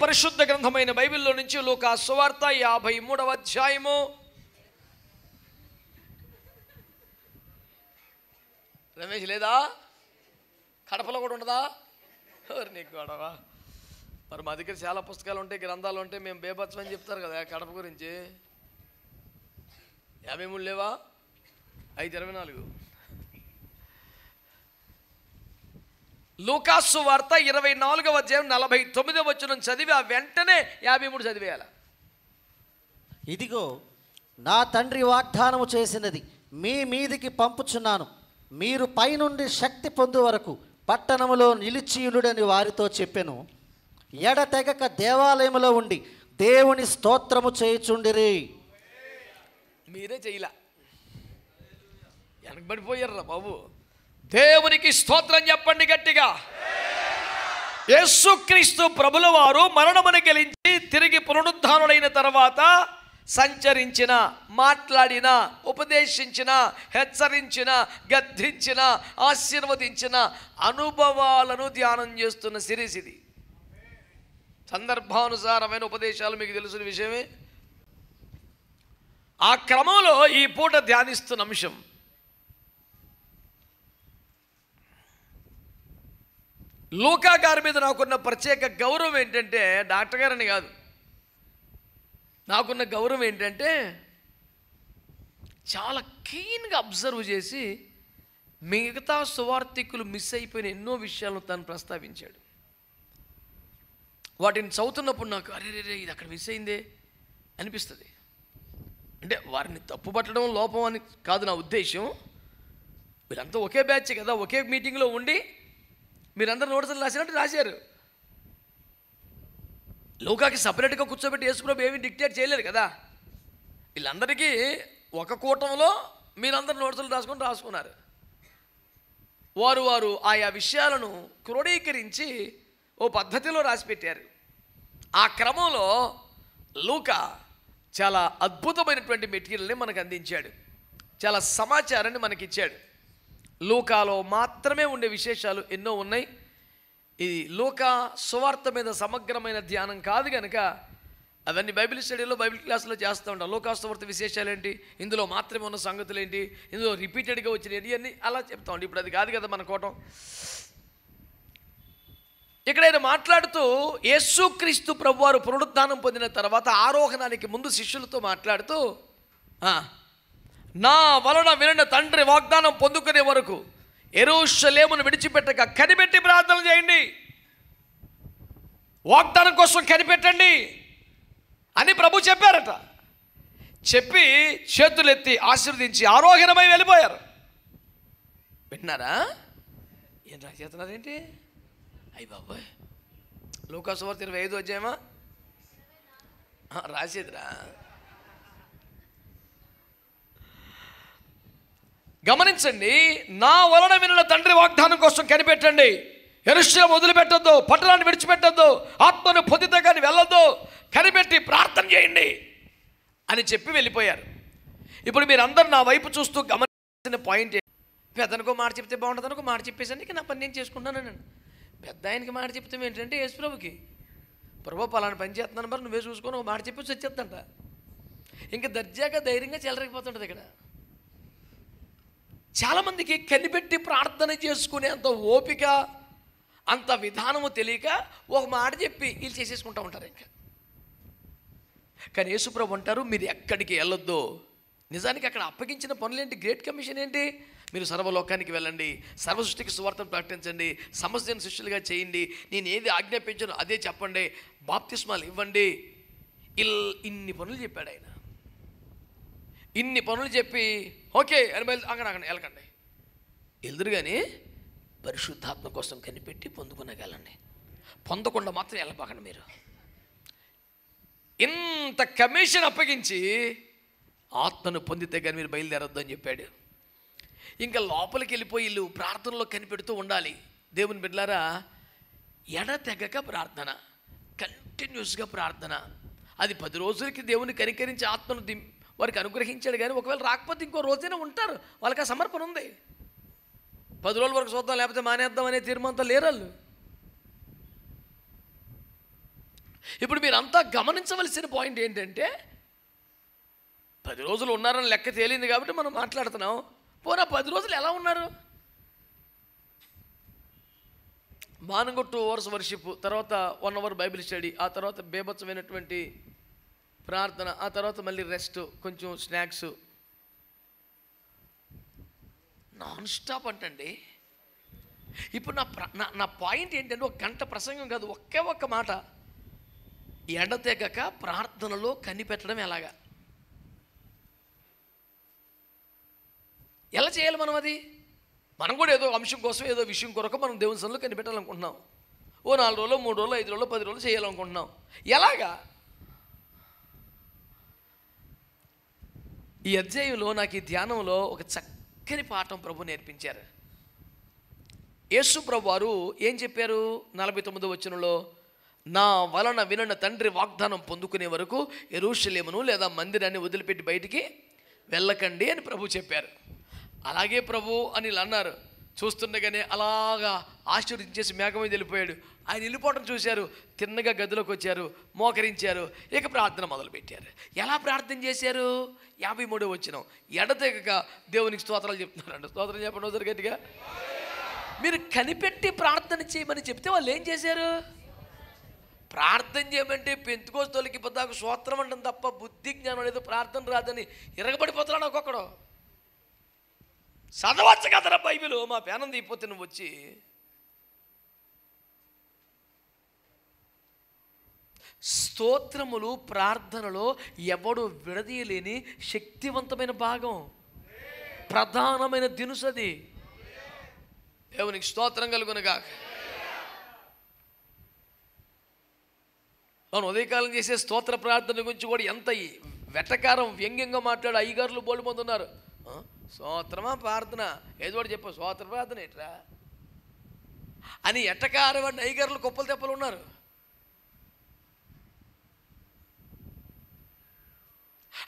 పరిశుద్ధ గ్రంథమైన బైబిల్లో నుంచి లూకా సువార్త 53వ అధ్యాయము. రమేష్ లేదా? కడపలో కూడా ఉండదా? నీకు గొడవ. మరి మా దగ్గర చాలా పుస్తకాలు ఉంటాయి, గ్రంథాలు ఉంటాయి, మేము బేబత్సం అని చెప్తారు కదా కడప గురించి. 53 లేవా? 5:24. లూకా సువార్త 24వ అధ్యాయం 49వ వచనం చదివి ఆ వెంటనే 53 చదివేయాల. ఇదిగో నా తండ్రి వాగ్దానము చేసినది మీ మీదికి పంపుచున్నాను, మీరు పైనుండి శక్తి పొందు వరకు పట్టణములో నిలిచియులుడని వారితో చెప్పెను. ఎడతెగక దేవాలయములో ఉండి దేవుని స్తోత్రము చేయుచుండిరి. మీరే చేయలా, వెనకబడిపోయారా బాబు. దేవునికి స్తోత్రం చెప్పండి గట్టిగా. యేసుక్రీస్తు ప్రభుల వారు మరణమును గెలిచి తిరిగి పునరుద్ధానుడైన తర్వాత సంచరించిన, మాట్లాడిన, ఉపదేశించిన, హెచ్చరించిన, గద్దించిన, ఆశీర్వదించిన అనుభవాలను ధ్యానం చేస్తున్న సిరీస్ ఇది. సందర్భానుసారమైన ఉపదేశాలు మీకు తెలిసిన విషయమే. ఆ క్రమంలో ఈ పూట ధ్యానిస్తున్న అంశం లూకా గారి మీద నాకున్న ప్రత్యేక గౌరవం ఏంటంటే, డాక్టర్ గారని కాదు, నాకున్న గౌరవం ఏంటంటే చాలా క్లీన్గా అబ్జర్వ్ చేసి మిగతా సువార్థికులు మిస్ అయిపోయిన ఎన్నో విషయాలను తను ప్రస్తావించాడు. వాటిని చదువుతున్నప్పుడు నాకు అరే ఇది అక్కడ మిస్ అయిందే అనిపిస్తుంది. అంటే వారిని తప్పు పట్టడం లోపం అని కాదు నా ఉద్దేశం. వీరంతా ఒకే బ్యాచ్ కదా, ఒకే మీటింగ్లో ఉండి మీరందరూ నోట్సులు రాసినట్టు రాశారు. లూకాకి సపరేట్గా కూర్చోబెట్టి యేసుప్రభు ఏమీ డిక్టేట్ చేయలేరు కదా. వీళ్ళందరికీ ఒక కూటంలో మీరందరూ నోట్సులు రాసుకున్నారు. వారు ఆయా విషయాలను క్రోడీకరించి ఓ పద్ధతిలో రాసిపెట్టారు. ఆ క్రమంలో లూకా చాలా అద్భుతమైనటువంటి మెటీరియల్ని మనకు అందించాడు, చాలా సమాచారాన్ని మనకిచ్చాడు. లూకాలో మాత్రమే ఉండే విశేషాలు ఎన్నో ఉన్నాయి. ఇది లూకా సువార్త మీద సమగ్రమైన ధ్యానం కాదు కనుక అవన్నీ బైబిల్ స్టడీలో, బైబిల్ క్లాసులో చేస్తూ ఉంటాం. లూకా సువార్త విశేషాలు ఏంటి, ఇందులో మాత్రమే ఉన్న సంగతులు ఏంటి, ఇందులో రిపీటెడ్గా వచ్చినవి అన్నీ అలా చెప్తా ఉండి. ఇప్పుడు అది కాదు కదా మన కోటం. ఇక్కడ ఆయన మాట్లాడుతూ యేసుక్రీస్తు ప్రభువారు పునరుద్ధానం పొందిన తర్వాత ఆరోహణానికి ముందు శిష్యులతో మాట్లాడుతూ, నా వలన వినిన తండ్రి వాగ్దానం పొందుకునే వరకు యెరూషలేమును విడిచిపెట్టక కనిపెట్టి ప్రార్థన చేయండి, వాగ్దానం కోసం కనిపెట్టండి అని ప్రభు చెప్పారట. చెప్పి చేతులెత్తి ఆశీర్వదించి ఆరోహణమై వెళ్ళిపోయారు. విన్నారా? ఏం రాసేస్తున్నారేంటి? అయ్య బాబోయ్, లూకా సువార్త 25వ అధ్యాయమా రాసేదిరా. గమనించండి, నా వలన వినిన తండ్రి వాగ్దానం కోసం కనిపెట్టండి, యెరూషలేము వదిలిపెట్టొద్దు, పట్టణాన్ని విడిచిపెట్టొద్దు, ఆత్మను పొందితే కానీ వెళ్ళొద్దు, కనిపెట్టి ప్రార్థన చేయండి అని చెప్పి వెళ్ళిపోయారు. ఇప్పుడు మీరందరూ నా వైపు చూస్తూ గమనించిన పాయింట్ ఏంటి? పెద్దనికో మాట చెప్తే బాగుంటుంది అనుకో, మాట చెప్పేసరికి నా పని నేను చేసుకుంటాను. పెద్ద ఆయనకి మాట చెప్తాం ఏంటంటే యేసుప్రభుకి, ప్రభు పలానా పని చేస్తున్నాను మరి నువ్వే చూసుకొని ఒక మాట చెప్పి వచ్చేద్దంట. ఇంకా దర్జాగా ధైర్యంగా చెలరగిపోతుంటుంది. ఇక్కడ చాలామందికి కనిపెట్టి ప్రార్థన చేసుకునే అంత ఓపిక, అంత విధానము తెలియక ఒక మాట చెప్పి వీళ్ళు చేసేసుకుంటూ ఉంటారు. ఇంకా కానీ యేసుప్రభు అంటారు, మీరు ఎక్కడికి వెళ్ళొద్దు. నిజానికి అక్కడ అప్పగించిన పనులేంటి? గ్రేట్ కమిషన్ ఏంటి? మీరు సర్వలోకానికి వెళ్ళండి, సర్వ సృష్టికి సువార్తను ప్రకటించండి, సమస్తను శిష్యులుగా చేయండి, నేను ఏది ఆజ్ఞాపించానో అదే చెప్పండి, బాప్తిస్మాలు ఇవ్వండి. ఇన్ని పనులు చెప్పాడు ఆయన. ఇన్ని పనులు చెప్పి ఓకే అని అక్కడ వెళ్ళకండి, ఎదురు కానీ పరిశుద్ధాత్మ కోసం కనిపెట్టి పొందుకునగలండి, పొందకుండా మాత్రం వెళ్ళబాకండి. మీరు ఇంత కమిషన్ అప్పగించి ఆత్మను పొందితే కానీ మీరు బయలుదేరొద్దు అని చెప్పాడు. ఇంకా లోపలికి వెళ్ళిపోయి వీళ్ళు ప్రార్థనలో కనిపెడుతూ ఉండాలి. దేవుని బిడ్డలారా, ఎడతెగక ప్రార్థన, కంటిన్యూస్గా ప్రార్థన. అది 10 రోజులకి దేవుని కనికరించి ఆత్మను వారికి అనుగ్రహించాడు. కానీ ఒకవేళ రాకపోతే ఇంకో రోజైనా ఉంటారు, వాళ్ళకి ఆ సమర్పణ ఉంది. 10 రోజుల వరకు చూద్దాం లేకపోతే మానేద్దాం అనే తీర్మానంతో లేరు వాళ్ళు. ఇప్పుడు మీరంతా గమనించవలసిన పాయింట్ ఏంటంటే 10 రోజులు ఉన్నారని లెక్క తేలింది కాబట్టి మనం మాట్లాడుతున్నాం. పోనా 10 రోజులు ఎలా ఉన్నారు? మార్నింగ్ 2 hours వర్షిప్, తర్వాత 1 hour బైబిల్ స్టడీ, ఆ తర్వాత బేభత్సమైనటువంటి ప్రార్థన, ఆ తర్వాత మళ్ళీ రెస్ట్, కొంచెం స్నాక్స్, నాన్ స్టాప్ అంటండి. ఇప్పుడు నా పాయింట్ ఏంటంటే, ఒక గంట ప్రసంగం కాదు, ఒక్క మాట, ఎడతెగక ప్రార్థనలో కనిపెట్టడం ఎలాగా? ఎలా చేయాలి మనం? అది మనం కూడా ఏదో అంశం కోసం, ఏదో విషయం కొరకు మనం దేవుని సన్నిధిలో కనిపెట్టాలనుకుంటున్నాం. ఓ 4 రోజులు, 3 రోజులు, 5 రోజులు, 10 రోజులు చేయాలనుకుంటున్నాం. ఎలాగా? ఈ అధ్యాయంలో నాకు ఈ ధ్యానంలో ఒక చక్కని పాఠం ప్రభు నేర్పించారు. యేసు ప్రభు వారు ఏం చెప్పారు? 49వ వచనంలో, నా వలన వినన తండ్రి వాగ్దానం పొందుకునే వరకు యెరూషలేమును లేదా మందిరాన్ని వదిలిపెట్టి బయటికి వెళ్ళకండి అని ప్రభు చెప్పారు. అలాగే ప్రభు అని అన్నారు. చూస్తుండగానే అలాగా ఆశీర్వదించేసి మేఘం మీద వెళ్ళిపోయాడు. ఆయన వెళ్ళిపోవడం చూశారు, తిన్నగా గదిలోకి వచ్చారు, మోకరించారు, ఇక ప్రార్థన మొదలుపెట్టారు. ఎలా ప్రార్థన చేశారు? 53వ వచనం, ఎడతెగక దేవునికి స్తోత్రాలు చెప్తున్నారంట. స్తోత్రం చెప్పండి ఒకసారి గట్టిగా. మీరు కనిపెట్టి ప్రార్థన చేయమని చెప్తే వాళ్ళు ఏం చేశారు? ప్రార్థన చేయమంటే పెంతుకోస్తోలికి పొద్దాకు స్తోత్రం అంటాం తప్ప బుద్ధి జ్ఞానం లేదు, ప్రార్థన రాదని ఇరగబడిపోతున్నాడు ఒక్కొక్కడు. చదవచ్చు కదరా బైబిల్, మా పేనం తీయిపోతే నువ్వు వచ్చి. స్తోత్రములు ప్రార్థనలో ఎవడు విడదీయలేని శక్తివంతమైన భాగం, ప్రధానమైన దినుసది. దేవునికి స్తోత్రం కలుగునుగా. మనం ఉదయకాలం చేసే స్తోత్ర ప్రార్థన గురించి కూడా ఎంత వెటకారం వ్యంగ్యంగా మాట్లాడు అయ్యగారులు బోల్డ్ మంది ఉన్నారు. స్తోత్రమా ప్రార్థన ఏదో కూడా చెప్పు, స్తోత్ర ప్రార్థన ఏట్రా అని ఎట్టకారం వాడిని అయ్యగారులు గొప్పలు తెప్పలు ఉన్నారు.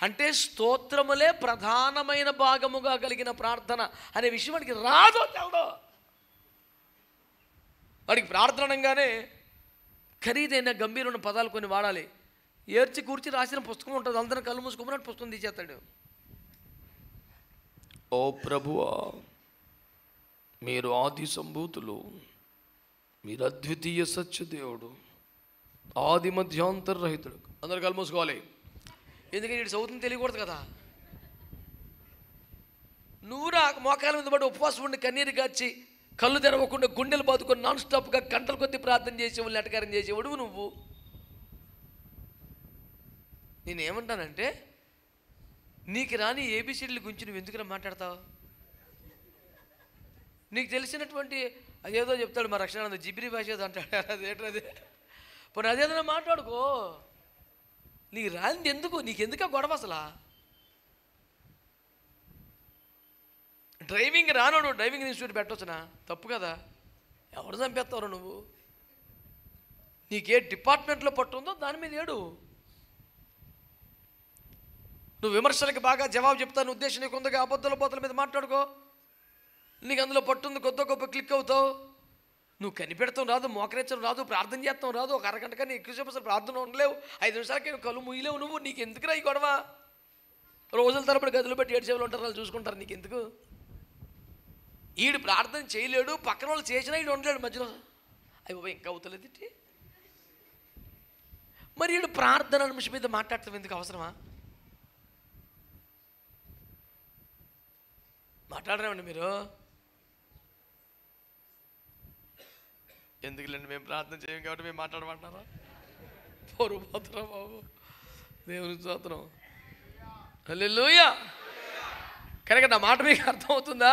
అంటే స్తోత్రములే ప్రధానమైన భాగముగా కలిగిన ప్రార్థన అనే విషయం వాడికి రాదో తెలదో. వాడికి ప్రార్థన అనగానే ఖరీదైన గంభీరమైన పదాలు కొన్ని వాడాలి. ఏర్చి కూర్చి రాసిన పుస్తకం ఉంటుంది, అందరం కళ్ళు మూసుకున్నట్టు పుస్తకం తీసేస్తాడు. ఓ ప్రభువా, మీరు ఆది సంభూతులు, మీరు అద్వితీయ సత్యదేవుడు, ఆది మధ్యాంతరహితుడు. అందరు కళ్ళు మూసుకోవాలి, ఎందుకంటే ఇటు చదువుతుంది తెలియకూడదు కదా. నువ్వు మోకాల మీద పడి ఉపవాసం ఉండి కన్నీరు కాచి కళ్ళు తెరవకుండా గుండెలు బాదుకొని నాన్ స్టాప్గా గంటల కొద్ది ప్రార్థన చేసేవాళ్ళు, ఎటకారం చేసేవాడు నువ్వు. నేనేమంటానంటే, నీకు రాని ఏబిసిడీల గురించి నువ్వు ఎందుకు మాట్లాడతావు? నీకు తెలిసినటువంటి అదేదో చెప్తాడు మా రక్షణ, జిబిరి భాష ఏదో అంటాడు, అదేంటది పోనీ అదేదైనా మాట్లాడుకో. నీకు రానిది ఎందుకు? నీకెందుక గొడవ అసలు? డ్రైవింగ్ రానోడు డ్రైవింగ్ ఇన్స్టిట్యూట్ పెట్టవచ్చునా? తప్పు కదా. ఎవరు చంపేస్తావు నువ్వు? నీకే డిపార్ట్మెంట్లో పట్టు ఉందో దాని మీద ఏడు. నువ్వు విమర్శలకు బాగా జవాబు చెప్తాను ఉద్దేశం నీకు ఉందిగా, అబద్ధాల బోతల మీద మాట్లాడుకో. నీకు అందులో పట్టుంది, కొద్ది గొప్ప క్లిక్ అవుతావు. నువ్వు కనిపెడతాం రాదు, మోకరించడం రాదు, ప్రార్థన చేస్తాం రాదు. ఒక అరగంట కానీ ఎక్కువసేపు అసలు ప్రార్థన ఉండలేవు, 5 నిమిషాలకి కళ్ళు ముయ్యలేవు నువ్వు. నీకు ఎందుకురా ఈ గొడవ? రోజుల తరబడి గదిలో పెట్టి 7 సేవలు ఉంటారు, వాళ్ళు చూసుకుంటారు. నీకు ఎందుకు? ఈడు ప్రార్థన చేయలేడు, పక్కన వాళ్ళు చేసినా ఈడు ఉండలేడు మధ్యలో. అయ్యి బాబా ఇంకా అవుతలేదు. మరి ఈడు ప్రార్థన నిమిషం మీద మాట్లాడతాం ఎందుకు? అవసరమా? మాట్లాడరేమండి మీరు? ఎందుకులేండి, మేము ప్రార్థన చేయం కాబట్టి మేము మాట్లాడమంటున్నారా? పోరుపోతారా బాబు? దేవుని స్తోత్రం, హల్లెలూయా. కనుక నా మాట మీకు అర్థమవుతుందా?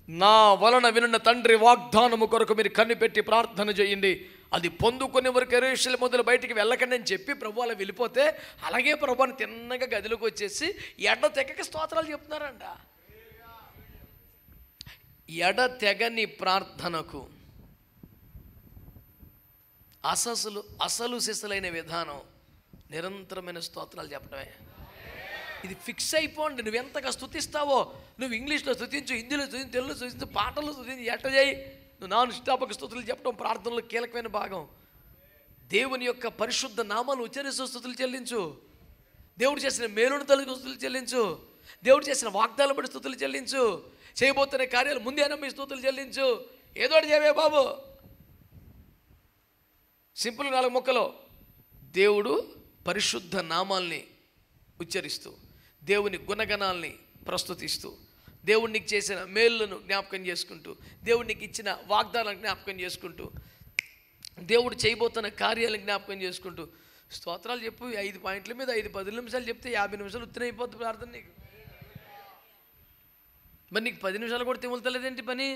నా వలన వినున్న తండ్రి వాగ్దానము కొరకు మీరు కనిపెట్టి ప్రార్థన చేయండి, అది పొందుకునే వరకు యెరూషలేము మొదలు బయటికి వెళ్ళకండి అని చెప్పి ప్రభు అలా వెళ్ళిపోతే, అలాగే ప్రభుని తిన్నగా గదిలోకి వచ్చేసి ఎడతెగక స్తోత్రాలు చెప్తున్నారంట. ఎడతెగని ప్రార్థనకు అసలు సిసలైన విధానం నిరంతరమైన స్తోత్రాలు చెప్పడమే. ఇది ఫిక్స్ అయిపోండి. నువ్వు ఎంతగా స్తుతిస్తావో, నువ్వు ఇంగ్లీష్లో స్తుతించు, హిందీలో స్తుతించు, తెలుగులో స్తుతించు, పాటల్లో స్తుతించు, ఎట్ట చేయి, నువ్వు నాన్ స్టాప్గా స్తుతులు చెప్పడం ప్రార్థనలో కీలకమైన భాగం. దేవుని యొక్క పరిశుద్ధ నామాలు ఉచ్చరిస్తూ స్తుతులు చెల్లించు. దేవుడు చేసిన మేలును తలుగు స్తుతులు చెల్లించు. దేవుడు చేసిన వాగ్దానాలు బట్టి స్తుతులు చెల్లించు. చేయబోతున్న కార్యాలు ముందే నమ్మి స్తుతులు చెల్లించు. ఏదో ఒకటి చేయవే బాబు. సింపుల్ 4 ముక్కలో దేవుడు పరిశుద్ధ నామాల్ని ఉచ్చరిస్తూ, దేవుని గుణగణాల్ని ప్రస్తుతిస్తూ, దేవుడికి చేసిన మేలులను జ్ఞాపకం చేసుకుంటూ, దేవుడికి ఇచ్చిన వాగ్దానాలను జ్ఞాపకం చేసుకుంటూ, దేవుడు చేయబోతున్న కార్యాలను జ్ఞాపకం చేసుకుంటూ స్తోత్రాలు చెప్పు. 5 పాయింట్ల మీద 5-10 నిమిషాలు చెప్తే 50 నిమిషాలు ఉత్తరం అయిపోతుంది ప్రార్థన నీకు. మరి నీకు 10 నిమిషాలు కూడా తిములుతలేదేంటి పని?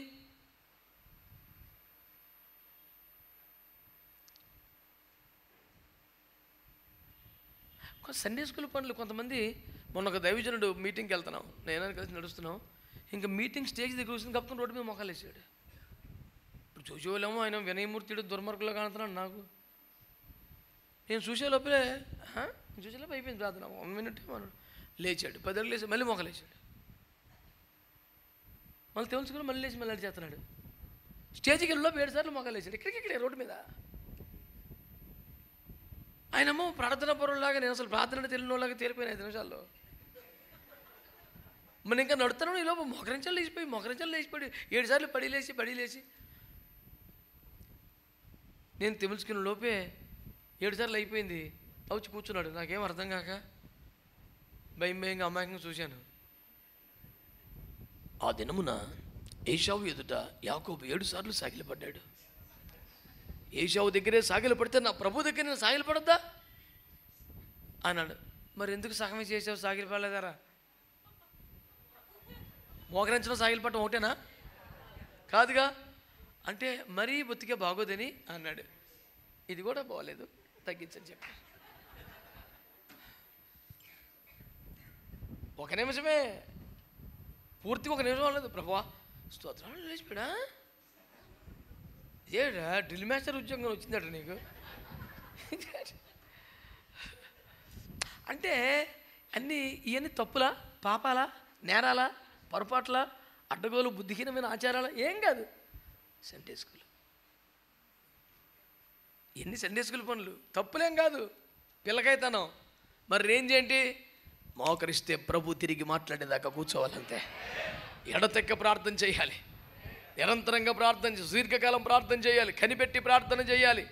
సండే స్కూల్ పనులు కొంతమంది. మొన్న ఒక దైవజనుడు మీటింగ్కి వెళ్తున్నాం, నేను కలిసి నడుస్తున్నాం. ఇంకా మీటింగ్ స్టేజ్ దగ్గర కూర్చొని కప్పుకుని రోడ్డు మీద మొక్కలు వేసాడు. ఇప్పుడు చూసేవాళ్ళేమో ఆయన వినయమూర్తిడు దుర్మార్గులో కానుతున్నాడు. నాకు నేను చూసేలోపలే చూసేలోపు అయిపోయింది ప్రార్థన. 1 మినిట్ మనం లేచాడు. 10 అడుగులు లేచి మళ్ళీ మొక్కలు వేసాడు. మళ్ళీ తెలుసుకుని మళ్ళీ లేచి మళ్ళీ చేస్తున్నాడు. స్టేజ్కి వెళ్ళిలోపు 7 సార్లు మొక్కలు వేసాడు. ఇక్కడికి రోడ్డు మీద. ఆయనమ్మో ప్రార్థన పరువులాగా, నేను అసలు ప్రార్థన తెలియని వాళ్ళగా తేలిపోయిన 5 నిమిషాల్లో. మనం ఇంకా నడుతున్నాం. ఈ లోపు మొకరించాలు లేచిపోయి 7 సార్లు పడి లేచి నేను తెలుసుకున్న లోపే 7 సార్లు అయిపోయింది. వచ్చి కూర్చున్నాడు. నాకేం అర్థం కాక భయంగా అమాయకంగా చూశాను. ఆ దినమున ఏశావు ఎదుట యాకోబు 7 సార్లు సాగిలపడ్డాడు. ఏశావు దగ్గరే సాగిలపడితే నా ప్రభు దగ్గర నేను సాగిలపడద్దా అన్నాడు. మరి ఎందుకు సగమే చేసావు, సాగిలపడలేదారా? మోకరించడం సాగిలపడటం ఒకటేనా? కాదుగా. అంటే మరీ బొత్తిగా బాగోదని అన్నాడు. ఇది కూడా బాగోలేదు, తగ్గించని చెప్పి. 1 నిమిషమే, పూర్తిగా 1 నిమిషం అవ్వలేదు. ప్రభువా స్తోత్రాలు లేచిపోయాడా? ఏడా డ్రిల్ మాస్టర్ ఉద్యోగం వచ్చిందట నీకు? అంటే ఇవన్నీ తప్పులా, పాపాలా, నేరాలా, పొరపాట్ల, అడ్డగోలు, బుద్ధిహీనమైన ఆచారాలా? ఏం కాదు. సండే స్కూల్ ఎన్ని సండే స్కూల్ పనులు తప్పులేం కాదు, పిల్లకైతనం. మరి రేంజ్ ఏంటి? మోకరిస్తే ప్రభు తిరిగి మాట్లాడేదాకా కూర్చోవాలంతే. ఎడతెక్క ప్రార్థన చేయాలి, నిరంతరంగా ప్రార్థన చేయాలి, దీర్ఘకాలం ప్రార్థన చేయాలి, కనిపెట్టి ప్రార్థన చేయాలి,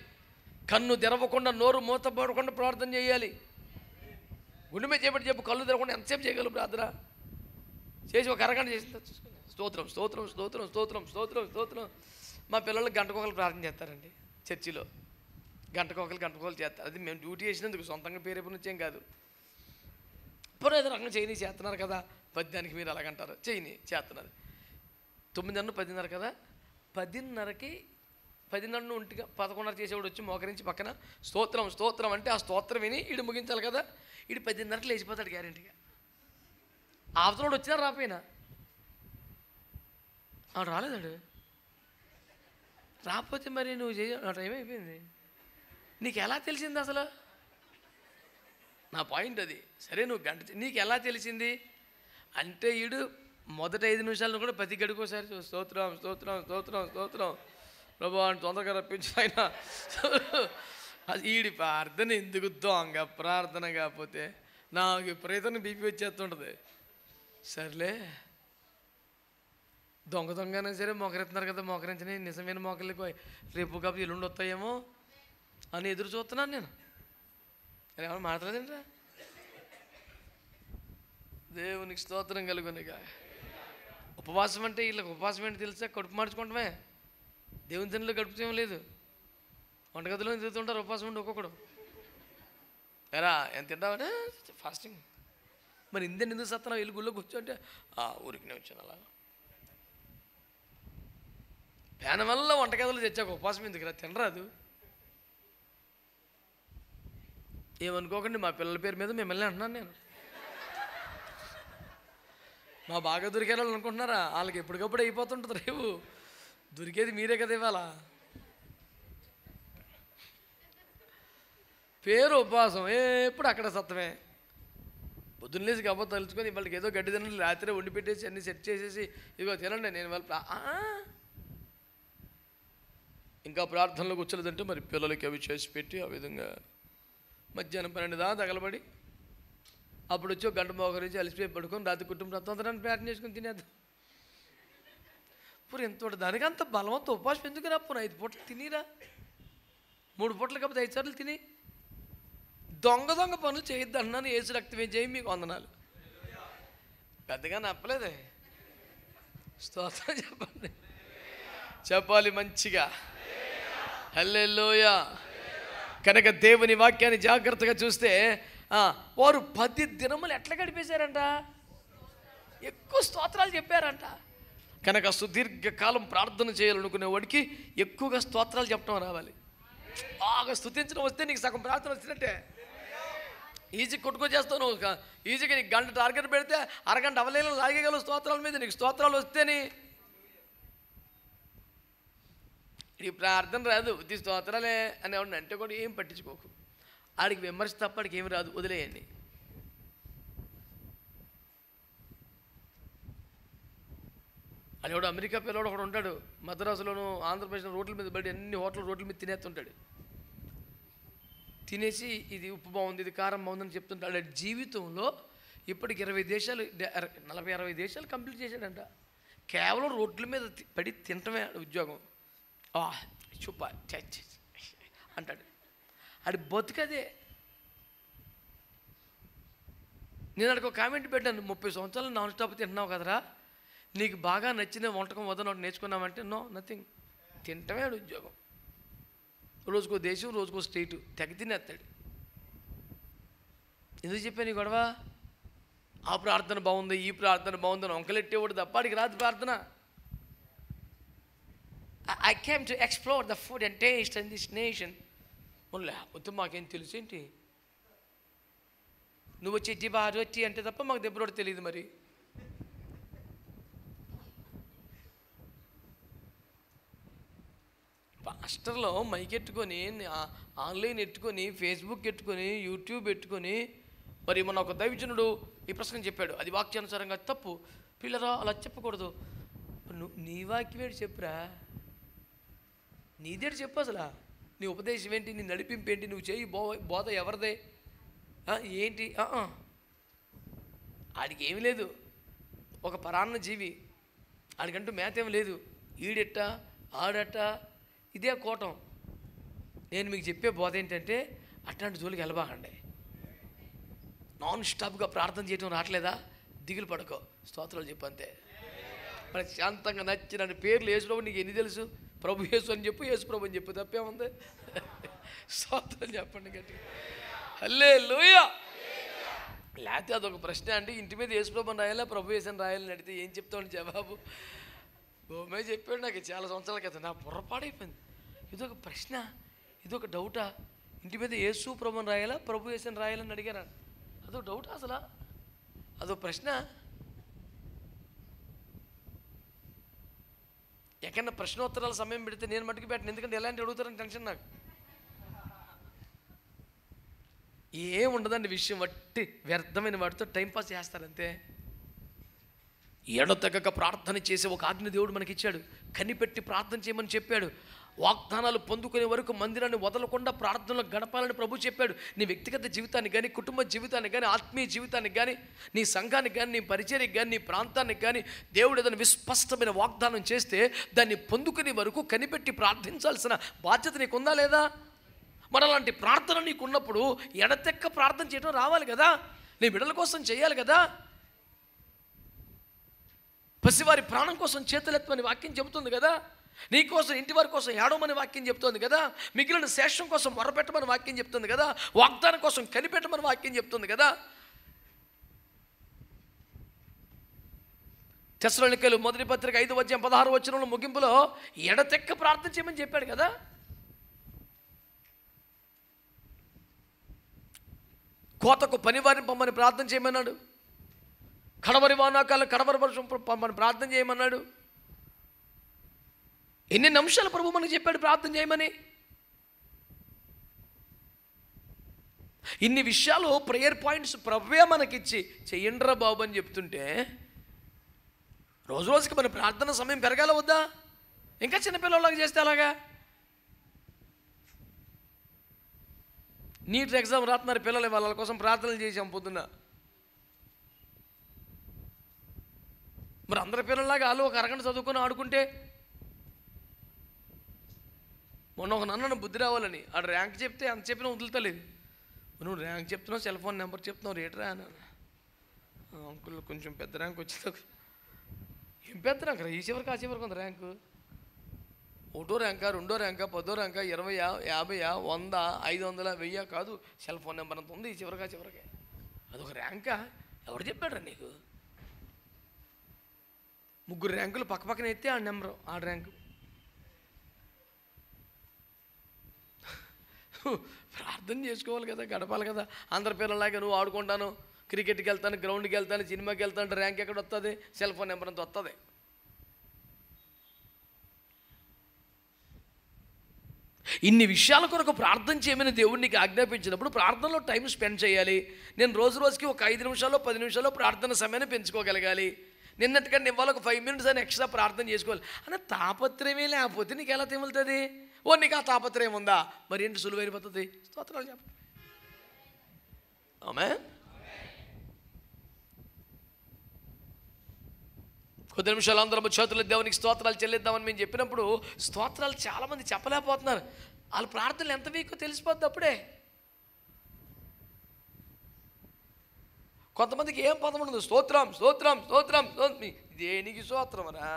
కన్ను తెరవకుండా నోరు మూతపడకుండా ప్రార్థన చేయాలి. గుండె మీద చెప్పు, కళ్ళు తెరవకుండా ఎంతసేపు చేయగలరు ప్రార్థన? చేసి ఒక అరగంట చేసి స్తోత్రం స్తోత్రం స్తోత్రం స్తోత్రం స్తోత్రం స్తోత్రం. మా పిల్లలు గంటకొకరు ప్రార్థన చేస్తారండి చర్చిలో. గంటకొకరు చేస్తారు. అది మేము డ్యూటీ చేసినందుకు, సొంతంగా పేరేపు నుంచేం కాదు. ఇప్పుడు ఏదో రకంగా చేయని చేస్తున్నారు కదా, పద్యానికి మీరు అలాగంటారు, చేయని చేస్తున్నారు. 9:30 10:30 కదా, 10:30కి 10:30 ఒంటిగా 11:30 చేసేవాడు వచ్చి మోకరించి పక్కన స్తోత్రం స్తోత్రం అంటే ఆ స్తోత్రం విని ఈడు ముగించాలి కదా. ఈడు 10:30కి లేచిపోతాడు గ్యారెంటీగా. అవతలోడు వచ్చినా రాపోయినా. ఆడు రాలేదాడు. రాకపోతే మరి నువ్వు టైం అయిపోయింది. నీకు ఎలా తెలిసింది అసలు? నా పాయింట్ అది. సరే నువ్వు నీకు ఎలా తెలిసింది అంటే, ఈడు మొదటి 5 నిమిషాలను కూడా ప్రతి గడుకోసారి స్తోత్రం స్తోత్రం స్తోత్రం స్తోత్రం ప్రభు అని తొందరగా రప్పించు ఆయన. అది ఈడి ప్రార్థన ఎందుకు దొంగ ప్రార్థన కాకపోతే నాకు విపరీతంగా బీపీ వచ్చేస్తుంటుంది. సర్లే దొంగనే సరే మోకరిస్తున్నారు కదా, మోకరించని నిజమైన మోకర్లకు రేపు కాబట్టి ఎల్లుండి వస్తాయేమో అని ఎదురు చూస్తున్నాను నేను. అని ఏమన్నా మాట్లాడదంటా? దేవునికి స్తోత్రం కలుగునిగా. ఉపవాసం అంటే వీళ్ళకి ఉపవాసం ఏంటి తెలుసా? కడుపు మార్చుకుంటామే. దేవుని తినలో గడుపుతేం లేదు. వంటగదిలో తిరుగుతుంటారు ఉపవాసం ఉండి ఒక్కొక్కడు. ఎరా ఎంత తింటావా? ఫాస్టింగ్. మరి ఎందుకు సత్తనావు? వెళ్ళి గుళ్ళో కూర్చోంటే ఊరికినే వచ్చాను అలా. పేన వల్ల వంటగదిలో తెచ్చాక ఉపవాసం ఎందుకురా? తినరాదు. ఏమనుకోకండి, మా పిల్లల పేరు మీద మిమ్మల్ని అంటున్నాను నేను. మా బాగా దొరికే వాళ్ళు అనుకుంటున్నారా? వాళ్ళకి ఎప్పటికప్పుడు అయిపోతుంటుంది. రేపు దొరికేది మీరే కదా ఇవాళ. పేరు ఉపవాసం, ఎప్పుడు అక్కడ సత్తమే. పొద్దున్న లేసి గబ్బ తలుచుకొని వాళ్ళకి ఏదో గడ్డి తినండి, రాత్రి వండి పెట్టేసి అన్ని సెట్ చేసేసి ఇదిగో తినండి నేను వాళ్ళ ఇంకా ప్రార్థనలో కూర్చోలేదంటే మరి పిల్లలకి అవి చేసి పెట్టి ఆ విధంగా మధ్యాహ్నం 12 దాకా తగలబడి అప్పుడు వచ్చి 1 గంట మోకరించి అలసిపోయి పడుకొని రాత్రి కుటుంబం తొందరని ప్రార్థన చేసుకుని తినేద్దాం. ఇప్పుడు ఇంతటి దానికి అంత బలవంత ఉపవాసం ఎందుకు రా? 5 పూటలు తినిరా, 3 పూటలు కాకపోతే 5 సార్లు తిని. దొంగ పనులు చేయొద్దు అన్నాను. ఏసు రక్తం ఏం చేయి, మీకు వందనాలు. పెద్దగా నప్పలేదే. స్తోత్రం చెప్పండి, చెప్పాలి మంచిగా. హల్లెలూయా. కనుక దేవుని వాక్యాన్ని జాగ్రత్తగా చూస్తే వారు 10 దినములు ఎట్లా గడిపేశారంట? ఎక్కువ స్తోత్రాలు చెప్పారంట. కనుక సుదీర్ఘకాలం ప్రార్థన చేయాలనుకునే వాడికి ఎక్కువగా స్తోత్రాలు చెప్పడం రావాలి. బాగా స్తుతించడం వస్తే నీకు సగం ప్రార్థన వచ్చినట్టే. ఈజీ కొట్టుకొచ్చేస్తావు నువ్వు. ఈజీగా నీకు గంట టార్గెట్ పెడితే అరగంట అవలేని లాగేగలవు స్తోత్రాల మీద. నీకు స్తోత్రాలు వస్తేని ఈ ప్రార్థన రాదు, ఉద్ది స్తోత్రాలే అనేవాడిని అంటే కూడా ఏం పట్టించుకోకు. ఆడికి విమర్శ తప్ప ఆడికి ఏమి రాదు, వదిలేయండి. అది కూడా అమెరికా పిల్లవాడు ఒకడు ఉంటాడు, మద్రాసులోను ఆంధ్రప్రదేశ్లో రోడ్ల మీద బయట అన్ని రోడ్ల మీద తినేస్తుంటాడు. తినేసి ఇది ఉప్పు బాగుంది, ఇది కారం బాగుందని చెప్తుంటాడు. జీవితంలో ఇప్పటికి 20 దేశాలు 40-60 దేశాలు కంప్లీట్ చేశాడంట. కేవలం రోడ్ల మీద పడి తినటమే ఉద్యోగం. చూప అంటాడు. అది బతుకదే. నేను అడిగి ఒక కామెంట్ పెట్టాను, 30 సంవత్సరాలు నాన్ స్టాప్ తింటున్నావు కదరా, నీకు బాగా నచ్చిన వంటకం వదన నేర్చుకున్నామంటే నో నథింగ్, తింటమే ఉద్యోగం. రోజుకో దేశం, రోజుకో స్టేటు తెగ తినేస్తాడు. ఎందుకు చెప్పాను ఈ గొడవ? ఆ ప్రార్థన బాగుంది, ఈ ప్రార్థన బాగుందని వంకలెట్టేవాడు తప్ప అడిగి రాదు ప్రార్థన. I came to explore the food and taste in this nation. లేకపోతే మాకేం తెలుసు ఏంటి? నువ్వు వచ్చి ఇడ్లీ బాగా వచ్చి అంటే తప్ప మాకు దెబ్బరోడు తెలియదు. మరి పాస్టర్లో మైక్ ఎట్టుకొని, ఆన్లైన్ ఎట్టుకొని, ఫేస్బుక్ ఎట్టుకొని, యూట్యూబ్ ఎట్టుకొని, మరి మన ఒక దైవజనుడు ఈ ప్రసంగం చెప్పాడు, అది వాక్యానుసారంగా తప్పు. పిల్లరా అలా చెప్పకూడదు. నీ వాక్యం ఏంటి చెప్పురా, నీదేటి చెప్పు. అసలు నీ ఉపదేశం ఏంటి, నీ నడిపింపు ఏంటి, నువ్వు చేయి బోధ ఎవరిదే ఏంటి? ఆడికి ఏమి లేదు, ఒక పరాన్న జీవి, ఆడికంటూ మేత ఏమి లేదు. ఈడెట్ట ఆడట ఇదే కోటం. నేను మీకు చెప్పే బోధ ఏంటంటే అట్లాంటి జోలికి వెళ్ళబాకండి. నాన్ స్టాప్గా ప్రార్థన చేయడం రావట్లేదా? దిగులు పడకో, స్తోత్రాలు చెప్పంతే. మనకి శాంతంగా నచ్చిన పేర్లు యేసుప్రభు నీకు ఎన్ని తెలుసు? ప్రభు యేసు అని చెప్పు, యేసు ప్రభు అని చెప్పు, తప్పేముంది? స్తోత్రం చెప్పండి గట్టిగా, హల్లెలూయా. లేకపోతే అదొక ప్రశ్న అంటే ఇంటి మీద యేసు ప్రభు అని రాయాలా, ప్రభు యేసు అని రాయాలని అడిగితే ఏం చెప్తామని జవాబు గోమే చెప్పాడు. నాకు చాలా సంవత్సరాల క్రితం నా పొరపాడైపోయింది. ఇదొక ప్రశ్న, ఇదొక డౌటా? ఇంటి మీద యేసు ప్రభు అని రాయాలా, ప్రభు యేసు అని రాయాలని అడిగాను. అదొక డౌటా అసలు? అదో ప్రశ్న. ఎక్కడన్నా ప్రశ్నోత్తరాల సమయం పెడితే నేను మట్టుకు పెట్టను, ఎందుకంటే ఎలాంటి అడుగుతారని టెన్షన్ నాకు. ఏం ఉండదండి విషయం, వట్టి వ్యర్థమైన వాటితో టైంపాస్ చేస్తారంతే. ఎడతెగక ప్రార్థన చేసే ఒక ఆజ్ఞ దేవుడు మనకి ఇచ్చాడు. కనిపెట్టి ప్రార్థన చేయమని చెప్పాడు. వాగ్దానాలు పొందుకునే వరకు మందిరాన్ని వదలకుండా ప్రార్థనలో గడపాలని ప్రభు చెప్పాడు. నీ వ్యక్తిగత జీవితానికి కానీ, కుటుంబ జీవితానికి కానీ, ఆత్మీయ జీవితానికి కానీ, నీ సంఘానికి కానీ, నీ పరిచర్యకి కానీ, నీ ప్రాంతానికి కానీ దేవుడు ఏదైనా విస్పష్టమైన వాగ్దానం చేస్తే దాన్ని పొందుకునే వరకు కనిపెట్టి ప్రార్థించాల్సిన బాధ్యత నీకుందా లేదా? మరి అలాంటి ప్రార్థన నీకున్నప్పుడు ఎడతెక్క ప్రార్థన చేయడం రావాలి కదా, నీ బిడ్డల కోసం చేయాలి కదా. పసివారి ప్రాణం కోసం చేతులెత్తమని వాక్యం చెబుతుంది కదా, నీ కోసం ఇంటి వారి కోసం ఏడవమని వాక్యం చెప్తుంది కదా, మిగిలిన శేషం కోసం మొరపెట్టమని వాక్యం చెప్తుంది కదా, వాగ్దానం కోసం కనిపెట్టమని వాక్యం చెప్తుంది కదా. తెస్సలోనికీయులు మొదటి పత్రిక 5:16 ముగింపులో ఎడతెక్క ప్రార్థన చేయమని చెప్పాడు కదా. కోతకు పనివారిని పంపని ప్రార్థన చేయమన్నాడు. కడవరి వానాకాలం కడవరి వర్షం పంపని ప్రార్థన చేయమన్నాడు. ఎన్ని అంశాలు ప్రభు మనకు చెప్పాడు ప్రార్థన చేయమని. ఇన్ని విషయాలు ప్రేయర్ పాయింట్స్ ప్రభువే మనకిచ్చి చెయ్యండ్రా బాబు అని చెప్తుంటే రోజు రోజుకి మన ప్రార్థన సమయం పెరగాల వద్దా? ఇంకా చిన్నపిల్లలాగా చేస్తే అలాగా నీట్ ఎగ్జామ్ రాస్తున్నారు పిల్లలు, వాళ్ళ కోసం ప్రార్థనలు చేసాం పొద్దున్న. మరి అందరి పిల్లల్లాగా వాళ్ళు ఒక అరగంట చదువుకొని ఆడుకుంటే, మొన్న ఒక నన్ను బుద్ధి రావాలని ఆడు ర్యాంక్ చెప్తే అంత చెప్పినా వదులుతలేదు. నువ్వు ర్యాంక్ చెప్తున్నావు, సెల్ ఫోన్ నెంబర్ చెప్తున్నావు, రేటరా అని. అంకుల్ కొంచెం పెద్ద ర్యాంక్ వచ్చింది. ఏం పెద్ద ర్యాంక్ రా, ఈ చివరికి ఆ చివరికి ఉంది ర్యాంకు. 1వ ర్యాంకా, 2వ ర్యాంకా, 10వ ర్యాంకా, 20, 50, 100, 500, 1000 కాదు, సెల్ ఫోన్ నెంబర్ అంత ఉంది ఈ చివరికి ఆ చివరికి. అదొక ర్యాంకా? ఎవరు చెప్పాడ్రా నీకు? 3 ర్యాంకులు పక్క పక్కన ఎత్తే ఆ నెంబరు, ఆ ర్యాంకు. ప్రార్థన చేసుకోవాలి కదా, గడపాలి కదా. అందరి పిల్లలాగా నువ్వు ఆడుకుంటాను, క్రికెట్కి వెళ్తాను, గ్రౌండ్కి వెళ్తాను, సినిమాకి వెళ్తాను, ర్యాంక్ ఎక్కడ వస్తుంది? సెల్ ఫోన్ నెంబర్ అంత వస్తుంది. ఇన్ని విషయాల కొరకు ప్రార్థన చేయమని దేవుడు నీకు ఆజ్ఞాపించినప్పుడు ప్రార్థనలో టైం స్పెండ్ చేయాలి. నేను రోజుకి ఒక 5 నిమిషాలు 10 నిమిషాలు ప్రార్థన సమయాన్ని పెంచుకోగలగాలి. నిన్నటికంటే ఇవాళ ఒక 5 minutes అని ఎక్స్ట్రా ప్రార్థన చేసుకోవాలి అన్న తాపత్రయమే లేకపోతే నీకు ఎలా తెములుతుంది? నీకు ఆ తాపత్రయం ఉందా? మరి ఏంటి సులువైపోతుంది? స్తోత్రాలు చెప్పండి. ఆమేన్. కొద్ది నిమిషాలు అందరం చేతులు దేవునికి స్తోత్రాలు చెల్లిద్దామని మేము చెప్పినప్పుడు స్తోత్రాలు చాలామంది చెప్పలేకపోతున్నారు. వాళ్ళ ప్రార్థనలు ఎంత వీకో తెలిసిపోద్ది అప్పుడే. కొంతమందికి ఏం పదం ఉండదు, స్తోత్రం స్తోత్రం స్తోత్రం దేనికి స్తోత్రమరా?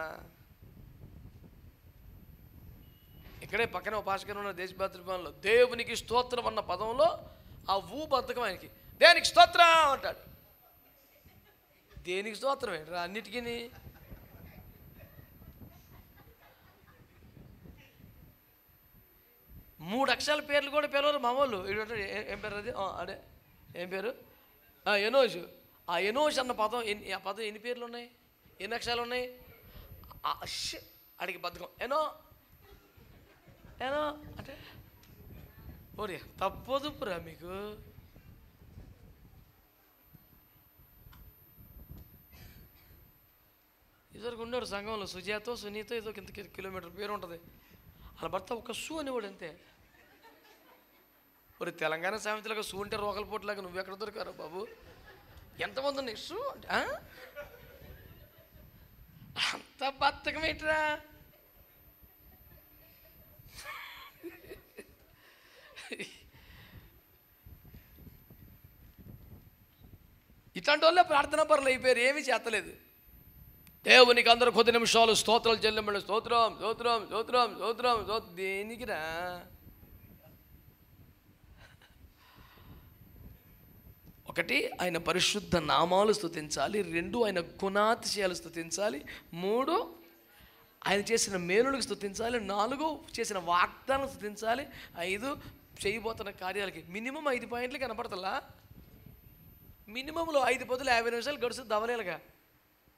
ఇక్కడే పక్కన ఒక భాషగా ఉన్న దేశభద్రపాలలో దేవునికి స్తోత్రం అన్న పదంలో ఆ బద్ధకం ఆయనకి. దేనికి స్తోత్రం అంటాడు. దేనికి స్తోత్రం ఏంట్రా? అన్నిటికీ 3 అక్షరాల పేర్లు కూడా పిలవరు మా వాళ్ళు. ఏం పేరు అది? అదే ఏం పేరు? ఎనోష్. ఆ ఎనోష్ అన్న పదం ఆ పదం ఎన్ని పేర్లు ఉన్నాయి? ఎన్ని అక్షరాలు ఉన్నాయి? అడిగి బద్ధకం. ఏనో అంటే ఓడి తప్పదుపురా మీకు. ఇదివరకు ఉండేవారు సంఘంలో సుజాతో సునీత ఏదో ఇంత కిలోమీటర్ పేరు ఉంటుంది. అలా భర్త ఒక షూ అనేవాడు అంతే. మరి తెలంగాణ సామెతలాగా షూ అంటే రోకల పోట్లాగా నువ్వు ఎక్కడ దొరికారు బాబు? ఎంతమంది ఉన్నాయి షూ అంటే? అంత బద్ధకం ఏంట్రా? ఇట్లాంటి వాళ్ళే ప్రార్థనా పరులు అయిపోయారు, ఏమీ చేస్తలేదు. దేవునికి అందరూ కొద్ది నిమిషాలు స్తోత్రాలు చెల్లించండి. స్తోత్రం స్తోత్రం స్తోత్రం స్తోత్రం దేనికిరా? ఒకటి, ఆయన పరిశుద్ధ నామాలు స్తుతించాలి. 2, ఆయన గుణాతిశయాలు స్తుతించాలి. 3, ఆయన చేసిన మేలులకు స్తుతించాలి. 4, చేసిన వాగ్దానం స్తుతించాలి. 5, చేయబోతున్న కార్యాలకి మినిమం 5 పాయింట్లు కనపడతలా. మినిమంలో 5 బదులు 50 నిమిషాలు గడుస్తుంది దవలేలుగా.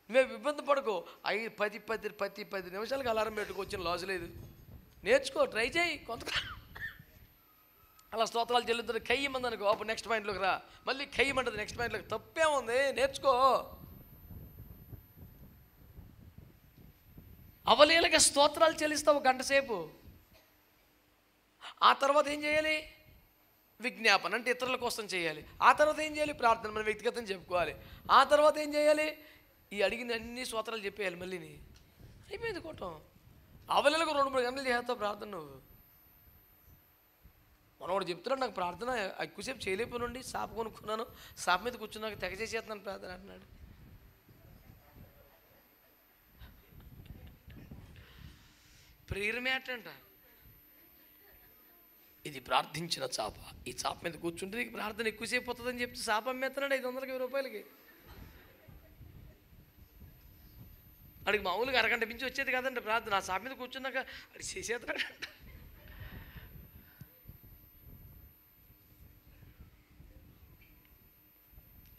నువ్వే ఇబ్బంది పడుకో. 10 నిమిషాలకు అలారం పెట్టుకో, వచ్చిన లాస్ లేదు. నేర్చుకో, ట్రై చేయి. కొంత అలా స్తోత్రాలు చెల్లిందని కయ్యమంది అనుకో, అప్పుడు నెక్స్ట్ పాయింట్లోకి రా. మళ్ళీ కయ్యమంటుంది నెక్స్ట్ పాయింట్లోకి. తప్పేముంది, నేర్చుకో. అవలీలగా స్తోత్రాలు చెల్లిస్తావు 1 గంట సేపు. ఆ తర్వాత ఏం చేయాలి? విజ్ఞాపన అంటే ఇతరుల కోసం చేయాలి. ఆ తర్వాత ఏం చేయాలి? ప్రార్థన మన వ్యక్తిగతంగా చెప్పుకోవాలి. ఆ తర్వాత ఏం చేయాలి? ఈ అడిగిన అన్ని స్తోత్రాలు చెప్పేయాలి. మళ్ళీని అయిపోయింది కూటం. అవలీలకు 2-3 గంటలు చేస్తావు ప్రార్థన నువ్వు. మనవాడు చెప్తున్నాడు, నాకు ప్రార్థన ఎక్కువసేపు చేయలేకపోయినండి, సాప కొనుక్కున్నాను, సాప మీద కూర్చున్నాక తెగ చేసేస్తున్నాను ప్రార్థన అంటున్నాడు. ప్రేయర్ మ్యాట్ అంట ఇది. ప్రార్థించిన చాప, ఈ చాప మీద కూర్చుంటే నీకు ప్రార్థన ఎక్కువసేపు వస్తుందని చెప్తే చాప అమ్మేస్తున్నాడు 520 రూపాయలకి. అడిగి మామూలుగా అరగంట మించి వచ్చేది కదండి ప్రార్థన. ఆ చాప మీద కూర్చున్నాక అది చేసేస్తున్నాడంట.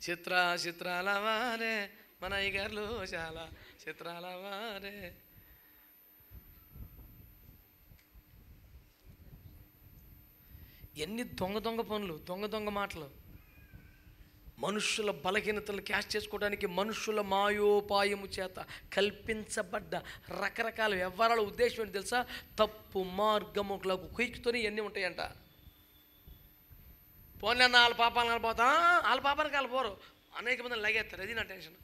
చిత్రాల వారే మన అయ్యగారులు చాలా చిత్రాల వారే. ఎన్ని దొంగ పనులు, దొంగ మాటలు. మనుషుల బలహీనతలు క్యాష్ చేసుకోవడానికి మనుషుల మాయోపాయము చేత కల్పించబడ్డ రకరకాల వ్యవహారాల ఉద్దేశం ఏంటి తెలుసా? తప్పు మార్గములకు కుయిక్తోనే ఇవన్నీ ఉంటాయంట. పోనీ అన్న వాళ్ళ పాపాలను వెళ్ళిపోతా, వాళ్ళ పాపానికి వెళ్ళిపోరు, అనేక మందిని లాగేస్తారు. అది నా టెన్షన్.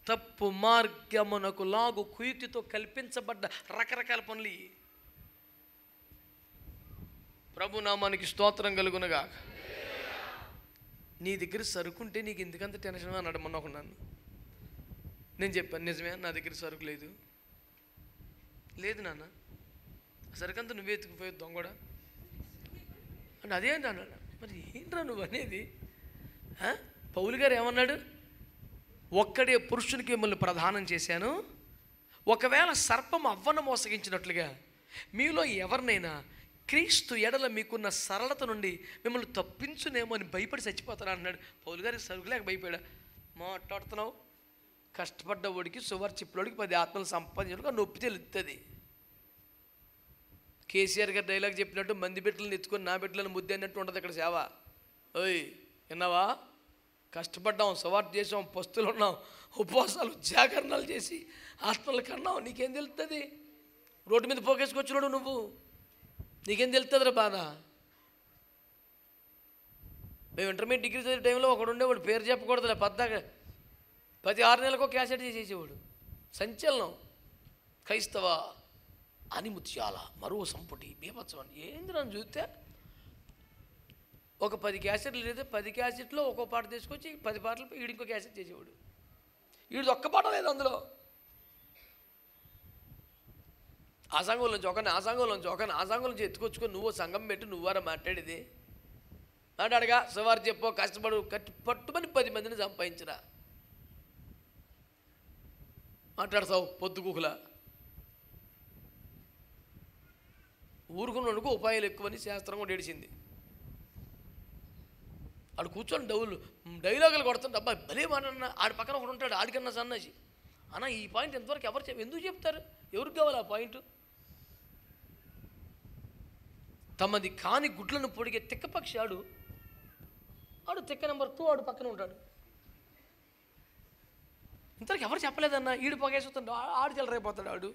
తప్పు మార్గమునకు లాగు కుయుక్తితో కల్పించబడ్డ రకరకాల పనులు. ప్రభు నామానికి స్తోత్రం కలుగునగా. నీ దగ్గర సరుకుంటే నీకు ఎందుకంత టెన్షన్ అన్నాడు మొన్న ఒక నన్ను. నేను చెప్పాను, నిజమే, నా దగ్గర సరుకు లేదు. లేదు నాన్న, సరుకంతా నువ్వే ఎత్తుకుపోయేది దొంగ అంటే అదేంటి అన్నాడు. మరి ఏంట్రా నువ్వు అనేది? పౌలు గారు ఏమన్నాడు? ఒక్కడే పురుషునికి మిమ్మల్ని ప్రదానం చేశాను, ఒకవేళ సర్పం అవ్వను మోసగించినట్లుగా మీలో ఎవరినైనా క్రీస్తు ఎడల మీకున్న సరళత నుండి మిమ్మల్ని తప్పించునేమో అని భయపడి చచ్చిపోతారా అన్నాడు. పౌలు గారికి సరుకులేక భయపడా. మాట్లాడుతున్నావు, కష్టపడ్డ వాడికి సువార్త చెప్పినోడికి 10 ఆత్మలు సంపాదించడానికి నొప్పి తెలుస్తుంది. కేసీఆర్ గారు డైలాగ్ చెప్పినట్టు మంది బిడ్డలను ఎత్తుకొని నా బిడ్డలను ముద్దు అన్నట్టు ఉంటుంది ఇక్కడ సేవ. ఓయ్ విన్నావా? కష్టపడ్డాం, సువార్త చేసాం, పస్తులు ఉన్నాం, ఉపవాసాలు జాగరణాలు చేసి ఆత్మలు కన్నాం. నీకేం తెలుస్తుంది? రోడ్డు మీద పోకేసుకొచ్చినాడు నువ్వు, నీకేం తెలుస్తుంది రా బాధ? మేము ఇంటర్మీడియట్ డిగ్రీ చదివే టైంలో ఒకడు ఉండేవాడు, పేరు చెప్పకూడదులే, ప్రతి 6 నెలలకు క్యాసెట్ చేసేసేవాడు. సంచలనం. క్రైస్తవ అని ముత్యాల మరో సంపుటి బీభత్సం. ఏంది నన్ను చూస్తే ఒక 10 క్యాసెట్లు లేదా 10 క్యాసెట్లో ఒక్కో పాట తీసుకొచ్చి 10 పాటలు వీడు ఇంకో క్యాసెట్ చేసేవాడు. వీడిది ఒక్క పాట లేదు అందులో. ఆ సంఘంలోంచి ఆ సంఘం నుంచి ఎత్తుకొచ్చుకొని నువ్వు సంఘం పెట్టి నువ్వారా మాట్లాడేది మాట్లాడగా సువార్ చెప్పో కష్టపడు పట్టుమని 10 మందిని సంపాదించరా మాట్లాడతావు పొద్దుగుకుల. ఊరుకున్నకు ఉపాయాలు ఎక్కువని శాస్త్రం కూడా ఏడిచింది. ఆడు కూర్చొని డైలాగులు కొడుతుంటే అబ్బాయి భలే మాట్లాడినా ఆడి పక్కన ఒకడు ఉంటాడు, ఆడికన్నా సన్నాసి అన్న ఈ పాయింట్ ఎంతవరకు ఎందుకు చెప్తారు? ఎవరికి కావాలి ఆ పాయింట్? తమది కాని గుడ్లను పొడిగే తిక్కపక్షి ఆడు తిక్క నెంబర్ 2 ఆడు పక్కన ఉంటాడు. ఇంతవరకు ఎవరు చెప్పలేదన్న ఈడు పొగేసుకుంటాడు, ఆడు చెలరైపోతాడు. ఆడు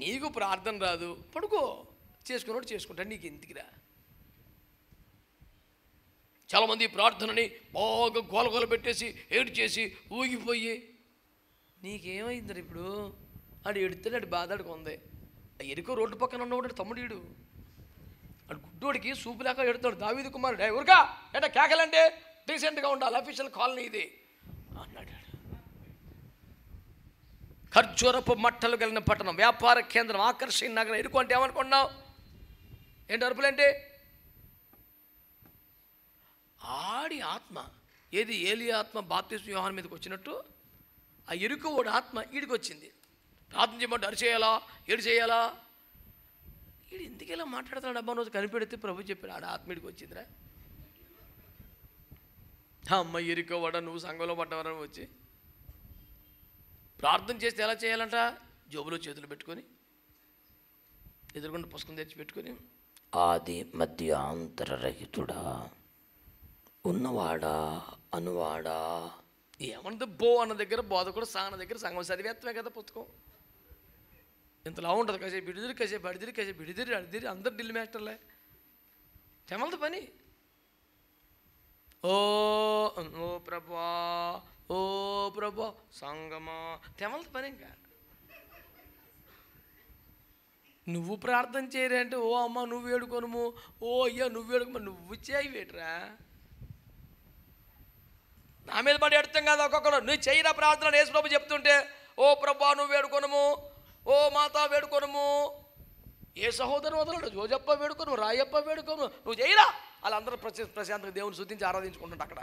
నీకు ప్రార్థన రాదు, పడుకో, చేసుకున్నాడు చేసుకుంటాడు, నీకు ఎందుకురా? చాలామంది ప్రార్థనని బాగా గోలగోల పెట్టేసి ఏడు చేసి ఊగిపోయి నీకేమైంది ఇప్పుడు? ఆడు ఎడుతాడు, ఆడు బాధాడుకు ఉంది. ఎరుకో రోడ్డు పక్కన ఉన్నవాడు తమ్ముడు, ఆడు గుడ్డోడికి సూపు లేక ఎడుతాడు. దావీదు కుమారుడు ఎవరుగా అంటే కేకలంటే డీసెంట్గా ఉండాలి, అఫీషియల్ కాలనీ ఇది అన్నాడు. ఖర్జూరపు మట్టలు కలిగిన పట్టణం, వ్యాపార కేంద్రం, ఆకర్షణ నగరం. ఎరుకు అంటే ఏమనుకున్నావు? ఏంటి అరుపులంటే? ఆడి ఆత్మ ఏది? ఏలి ఆత్మ బాప్తిస్మ యోహాను మీదకి వచ్చినట్టు ఆ ఎరుకు వాడి ఆత్మ ఈడికి వచ్చింది. ప్రార్థన చేయమంటే అరి చేయాలా, ఏడు చేయాలా? ఈడు ఎందుకు ఇలా మాట్లాడుతున్నాడు? అబ్బా రోజు కనిపెడితే ప్రభు చెప్పాడు ఆడ ఆత్మ ఈడికి వచ్చిందిరా. అమ్మ ఎరుకోవాడ నువ్వు సంఘంలో పడ్డవరని వచ్చి ప్రార్థన చేస్తే ఎలా చేయాలంట? జోబులో చేతులు పెట్టుకొని ఎదురుకుండా పుస్తకం తెచ్చి పెట్టుకొని ఆది మధ్యాంతరరహితుడా ఉన్నవాడా అనువాడా ఏమంటే బో అన్న దగ్గర బోధకుడు సాన దగ్గర సంఘం చదివేత్తమే కదా పుస్తకం. ఇంతలా ఉంటుంది. కాసేపు బిడిదిరి, కాసేపు అడిదిరి, కాసేపు బిడిదిరి అడిదిరి, అందరు ఢిల్లీ మాస్టర్లే. తెమలది పని. ఓ ఓ ప్రభా, ఓ ప్రభా సంగమా, తెమలది పని. ఇంకా నువ్వు ప్రార్థన చేయరే అంటే ఓ అమ్మ నువ్వు వేడుకోను, ఓ అయ్యా నువ్వు వేడుకో, నువ్వు చేయి వేటరా. నా మీద పడి ఎడతాం కదా ఒక్కొక్కడు. నువ్వు చేయరా ప్రార్థన యేసు ప్రభు చెప్తుంటే ఓ ప్రభా నువ్వు వేడుకొనుము, ఓ మాతా వేడుకొనుము, ఏ సహోదరు వదలడు, జోజప్ప వేడుకొను, రాయప్ప వేడుకొను, నువ్వు చేయరా. వాళ్ళందరూ ప్రశాంతంగా దేవుని శుద్ధించి ఆరాధించుకుంటుంట అక్కడ.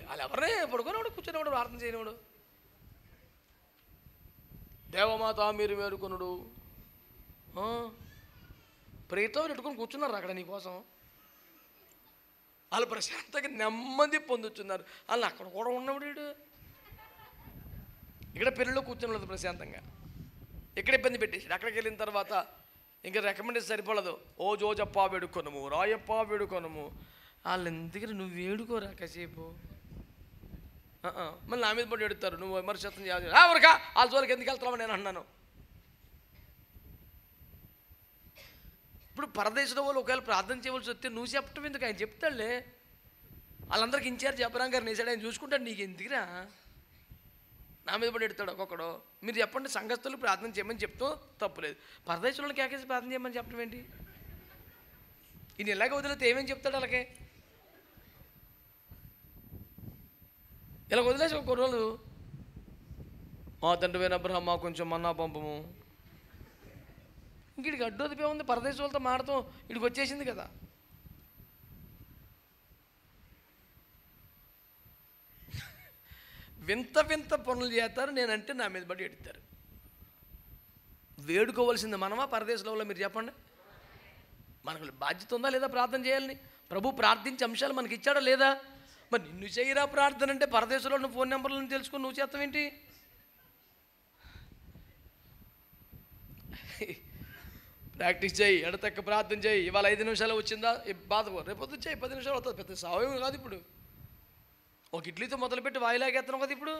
వాళ్ళు ఎవరే పడుకునేవాడు, కూర్చునేవాడు, ప్రార్థన చేయనివాడు. దేవమాత మీరు వేడుకొనుడు ప్రేతం పెట్టుకొని కూర్చున్నారు అక్కడ నీకోసం. వాళ్ళు ప్రశాంతంగా నెమ్మది పొందుతున్నారు. వాళ్ళు అక్కడ కూడా ఉన్నవాడు వీడు. ఇక్కడ పెళ్ళిలో కూర్చున్నది ప్రశాంతంగా, ఇక్కడ ఇబ్బంది పెట్టేసాడు. అక్కడికి వెళ్ళిన తర్వాత ఇంకా రికమెండేషన్ సరిపోలేదు. ఓ జోజప్ప వేడుకొనము, రాయప్ప వేడుకొనము. వాళ్ళు ఎందుకని నువ్వు వేడుకోరా కాసేపు, మళ్ళీ నా మీద పడి ఎడుతారు. నువ్వు విమర్శితం చేయాలి ఊరకా వాళ్ళ జోలికి ఎందుకు వెళ్తున్నావు నేను అన్నాను. ఇప్పుడు పరదేశంలో వాళ్ళు ఒకవేళ ప్రార్థన చేయవలసి వస్తే నువ్వు చెప్పటం ఎందుకు, ఆయన చెప్తాడులే. వాళ్ళందరికీ ఇన్ఛార్జ్ అబ్రాం గారు నేసాడు, ఆయన చూసుకుంటాడు. నీకు ఎందుకురా నా మీద పడి ఎడతాడు ఒక్కొక్కడు. మీరు చెప్పండి, సంఘస్థులు ప్రార్థన చేయమని చెప్తూ తప్పులేదు, పరదేశంలో కేకేసి ప్రార్థన చేయమని చెప్పడం ఏంటి? ఈయన ఇలాగ వదిలేతే ఏమేమి చెప్తాడు అలాగే? ఇలా వదిలేసి ఒక రోజు, మా తండ్రి పోయిన అబ్రహం మా కొంచెం మన్నా పంపము. ఇంక అడ్డు వదిపే ఉంది, పరదేశం వాళ్ళతో మాడతాం ఇడికి వచ్చేసింది కదా. వింత వింత పనులు చేస్తారు, నేనంటే నా మీద పడి ఎడతారు. వేడుకోవాల్సింది మనమా పరదేశంలో? మీరు చెప్పండి. మనకు బాధ్యత ఉందా లేదా ప్రార్థన చేయాలని? ప్రభు ప్రార్థించే అంశాలు మనకి ఇచ్చాడా లేదా? మరి నిన్ను చేయరా ప్రార్థన అంటే పరదేశంలో నువ్వు ఫోన్ నెంబర్లను తెలుసుకొని నువ్వు చేస్తావేంటి? ప్రాక్టీస్ చేయి, ఎడతెక్క ప్రార్థన చేయి. ఇవాళ 5 నిమిషాలు వచ్చిందా బాధ, రేపొద్దు చేయి 10 నిమిషాలు అవుతుంది. పెద్ద సాయం కాదు. ఇప్పుడు ఒక ఇడ్లీతో మొదలుపెట్టి వాయిలాగేస్తున్నాం కదా ఇప్పుడు.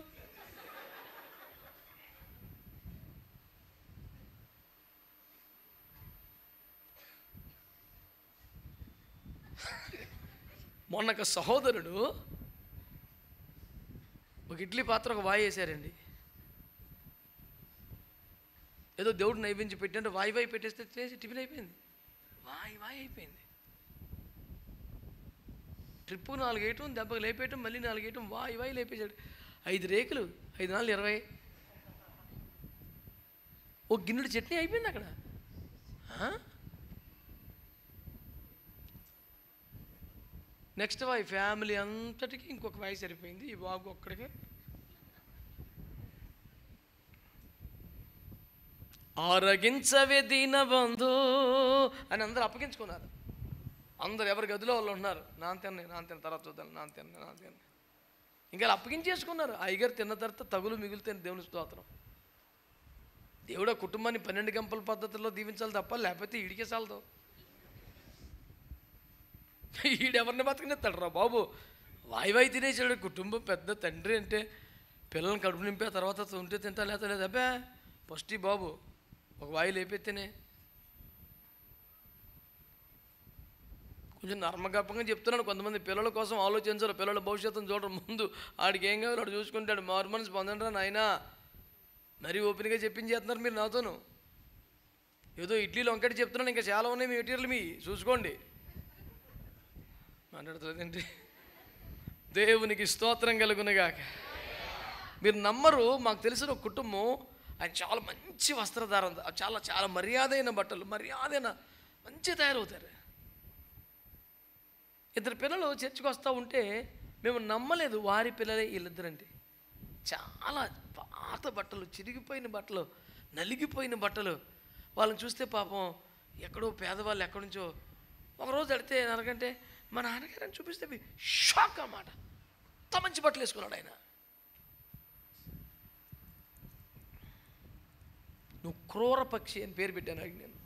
మొన్నొక సహోదరుడు ఒక ఇడ్లీ పాత్ర ఒక వాయి వేసారండి. ఏదో దేవుడు నైవేద్యం పెట్టింటే వాయి పెట్టేస్తే చేసి టిఫిన్ అయిపోయింది. వాయి అయిపోయింది. ట్రిప్పు 4 వేయటం, దెబ్బకి లేపేయటం, మళ్ళీ 4 వేయటం, వాయి లేపేశాడు. 5 రేకులు, 5 4 20. ఒక గిన్నెడు చట్నీ అయిపోయింది అక్కడ. నెక్స్ట్ వాయి ఫ్యామిలీ అంతటికి ఇంకొక వాయి సరిపోయింది. ఈ బాబు ఒక్కడికే. ఆరగించవే దీన బంధు అని అందరూ అప్పగించుకున్నారు. అందరు ఎవరి గదిలో వాళ్ళు ఉన్నారు. నాన్న తిన్న తర్వాత చూద్దాం, నాన్న తిన్న ఇంకా అప్పగించేసుకున్నారు. అయ్యగారు తిన్న తర్వాత తగులు మిగులుతే దేవుని స్తోత్రం. దేవుడు ఆ కుటుంబాన్ని 12 గంపల పద్ధతిలో దీవించాలి తప్ప, లేకపోతే ఈడికే చాలదు. ఈడెవరిని బతకనిస్తాడు రా బాబు? వాయి తినేసాడు. కుటుంబం పెద్ద తండ్రి అంటే పిల్లల్ని కడుపు నింపే తర్వాత ఉంటే తింటా లేత లేదు. అబ్బా ఫస్ట్ బాబు ఒక వాయి లేపెత్తేనే. కొంచెం నర్మగర్భంగా చెప్తున్నాడు. కొంతమంది పిల్లల కోసం ఆలోచించారు, పిల్లల భవిష్యత్తును చూడరు. ముందు ఆడికి ఏం కావాలో ఆడు చూసుకుంటాడు. మారు మనసు పొందండి రా నాయనా. మరీ ఓపెన్గా చెప్పించేస్తున్నారు మీరు నాతోను. ఏదో ఇడ్లీలు వంకటి చెప్తున్నాను, ఇంకా చాలా ఉన్నాయి మీ మెటీరియల్ మీ చూసుకోండి. మాట్లాడలేదండి. దేవునికి స్తోత్రం కలుగునుగాక. మీరు నమ్మరు, మాకు తెలిసిన ఒక కుటుంబం, ఆయన చాలా మంచి వస్త్రధారణ, చాలా చాలా మర్యాదైన బట్టలు, మర్యాదైన మంచి తయారవుతారు. 2 పిల్లలు చర్చికి వస్తూ ఉంటే మేము నమ్మలేదు వారి పిల్లలే వీళ్ళిద్దరండి. చాలా పాత బట్టలు, చిరిగిపోయిన బట్టలు, నలిగిపోయిన బట్టలు. వాళ్ళని చూస్తే పాపం ఎక్కడో పేదవాళ్ళు ఎక్కడి నుంచో ఒకరోజు అడితే ఎలాగంటే మా నాన్నగారని చూపిస్తే షాక్ అన్నమాట. అంత మంచి బట్టలు వేసుకున్నాడు ఆయన. నువ్వు క్రూర పక్షి అని పేరు పెట్టాను అడిగి నేను.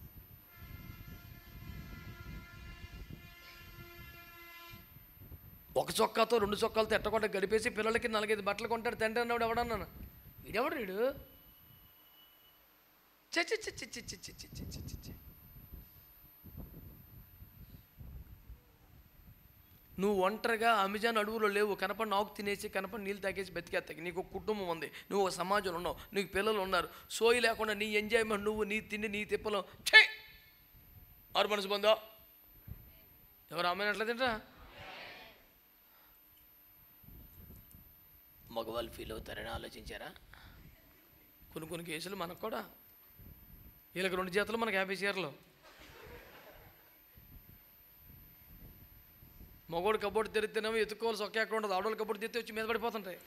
ఒక చొక్కాతో 2 చొక్కాలతో ఎట్టకుండా గడిపేసి పిల్లలకి 4-5 బట్టలు కొంటాడు తండ్రి అన్నాడు. ఎవడన్నాను వీడెవడు వీడు? నువ్వు ఒంటరిగా అమెజాన్ అడవులో లేవు. కనపడి నాకు తినేసి, కనపడి నీళ్ళు తాగేసి బతికేస్తాయి. నీకు ఒక కుటుంబం ఉంది, నువ్వు ఒక సమాజంలో ఉన్నావు, నీకు పిల్లలు ఉన్నారు. సోయి లేకుండా నీ ఎంజాయ్మెంట్, నువ్వు నీ తిండి నీ తిప్పలో చే ఆరు మనసు పొందో. ఎవరు అమ్మాయినట్లే తింటా? మగవాళ్ళు ఫీల్ అవుతారని ఆలోచించారా? కొన్ని కేసులు మనకు కూడా. వీళ్ళకి 2 చేతులు, మనకు 50 చీరలు. మగోడు కబోర్డు తెరితేనేమో ఎత్తుకోవాల్సి ఒకే అక్కడ ఉండదు. ఆడవాళ్ళు కబోర్డు తెరితే వచ్చి మీద పడిపోతుంటాయి.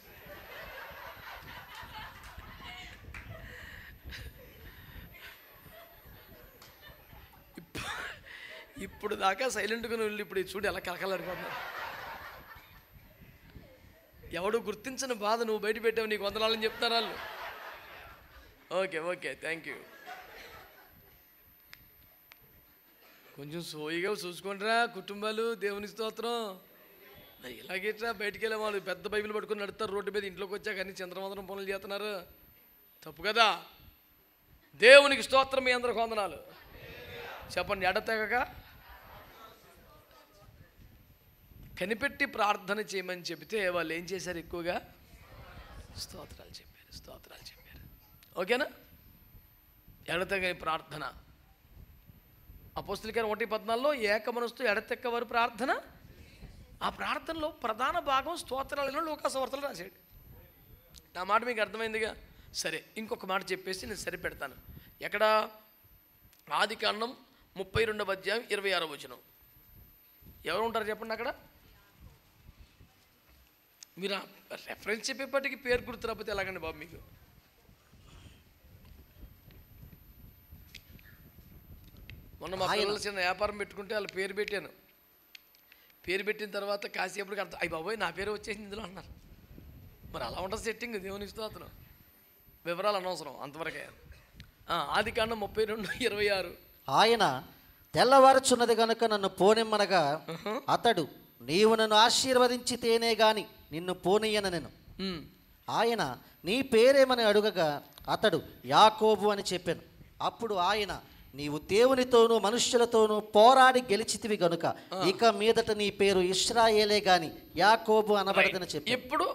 ఇప్పుడు దాకా సైలెంట్గా వెళ్ళి ఇప్పుడు చూడు ఎలా కలకలాడిపోతున్నారు. ఎవడు గుర్తించిన బాధ నువ్వు బయట పెట్టావు, నీకు వందనాలని చెప్తారు వాళ్ళు. Okay thank you. కొంచెం సోయిగా చూసుకుంటారా కుటుంబాలు. దేవుని స్తోత్రం. మరి ఇలాగేట్రా బయటికి వెళ్ళే వాళ్ళు పెద్ద బైబిల్ పట్టుకుని నడుస్తారు రోడ్డు మీద. ఇంట్లోకి వచ్చాక అన్ని చంద్రమందరం పనులు చేస్తున్నారు. తప్పు కదా. దేవునికి స్తోత్రం. మీ అందరికి వందనాలు. చెప్పండి, ఎడతెగక కనిపెట్టి ప్రార్థన చేయమని చెబితే వాళ్ళు ఏం చేశారు? ఎక్కువగా స్తోత్రాలు చెప్పారు. ఓకేనా? ఎడతెగని ప్రార్థన. అపోస్తలుల కార్యం 1:14 ఏక మనసుతో ఎడతెక్కవారు ప్రార్థన. ఆ ప్రార్థనలో ప్రధాన భాగం స్తోత్రాలను లోకాసువార్తలు రాశాడు. నా మాట మీకు అర్థమైందిగా? సరే, ఇంకొక మాట చెప్పేసి నేను సరిపెడతాను. ఎక్కడ? ఆదికాండం 32వ అధ్యాయం 26వ వచనం. ఎవరు ఉంటారు చెప్పండి అక్కడ? మీరు రెఫరెన్స్ చెప్పేప్పటికీ పేరు గుర్తు రాకపోతే ఎలాగండి బాబు మీకు? మొన్న మా పిల్లలు చిన్న వ్యాపారం పెట్టుకుంటే వాళ్ళ పేరు పెట్టాను. పేరు పెట్టిన తర్వాత కాసేపటికి అర్థం, అయ్యి బాబోయ్ నా పేరు వచ్చేసింది ఇందులో అన్నారు. మరి అలా ఉంటుంది సెట్టింగ్. దేవుని స్తోత్రం. వివరాలు అనవసరం అంతవరకే. ఆదికాండం 32:26. ఆయన తెల్లవారుచున్నది గనుక నన్ను పోనిమ్మనగా అతడు, నీవు నన్ను ఆశీర్వదించితేనే గాని నిన్ను పోనీయనెను. ఆయన, నీ పేరేమని అడుగగా అతడు యాకోబు అని చెప్పాను. అప్పుడు ఆయన, నీవు దేవునితోనూ మనుష్యులతోనూ పోరాడి గెలిచితివి గనుక ఇక మీదట నీ పేరు ఇశ్రాయేలే గాని యాకోబు అనబడదని చెప్పి. ఇప్పుడు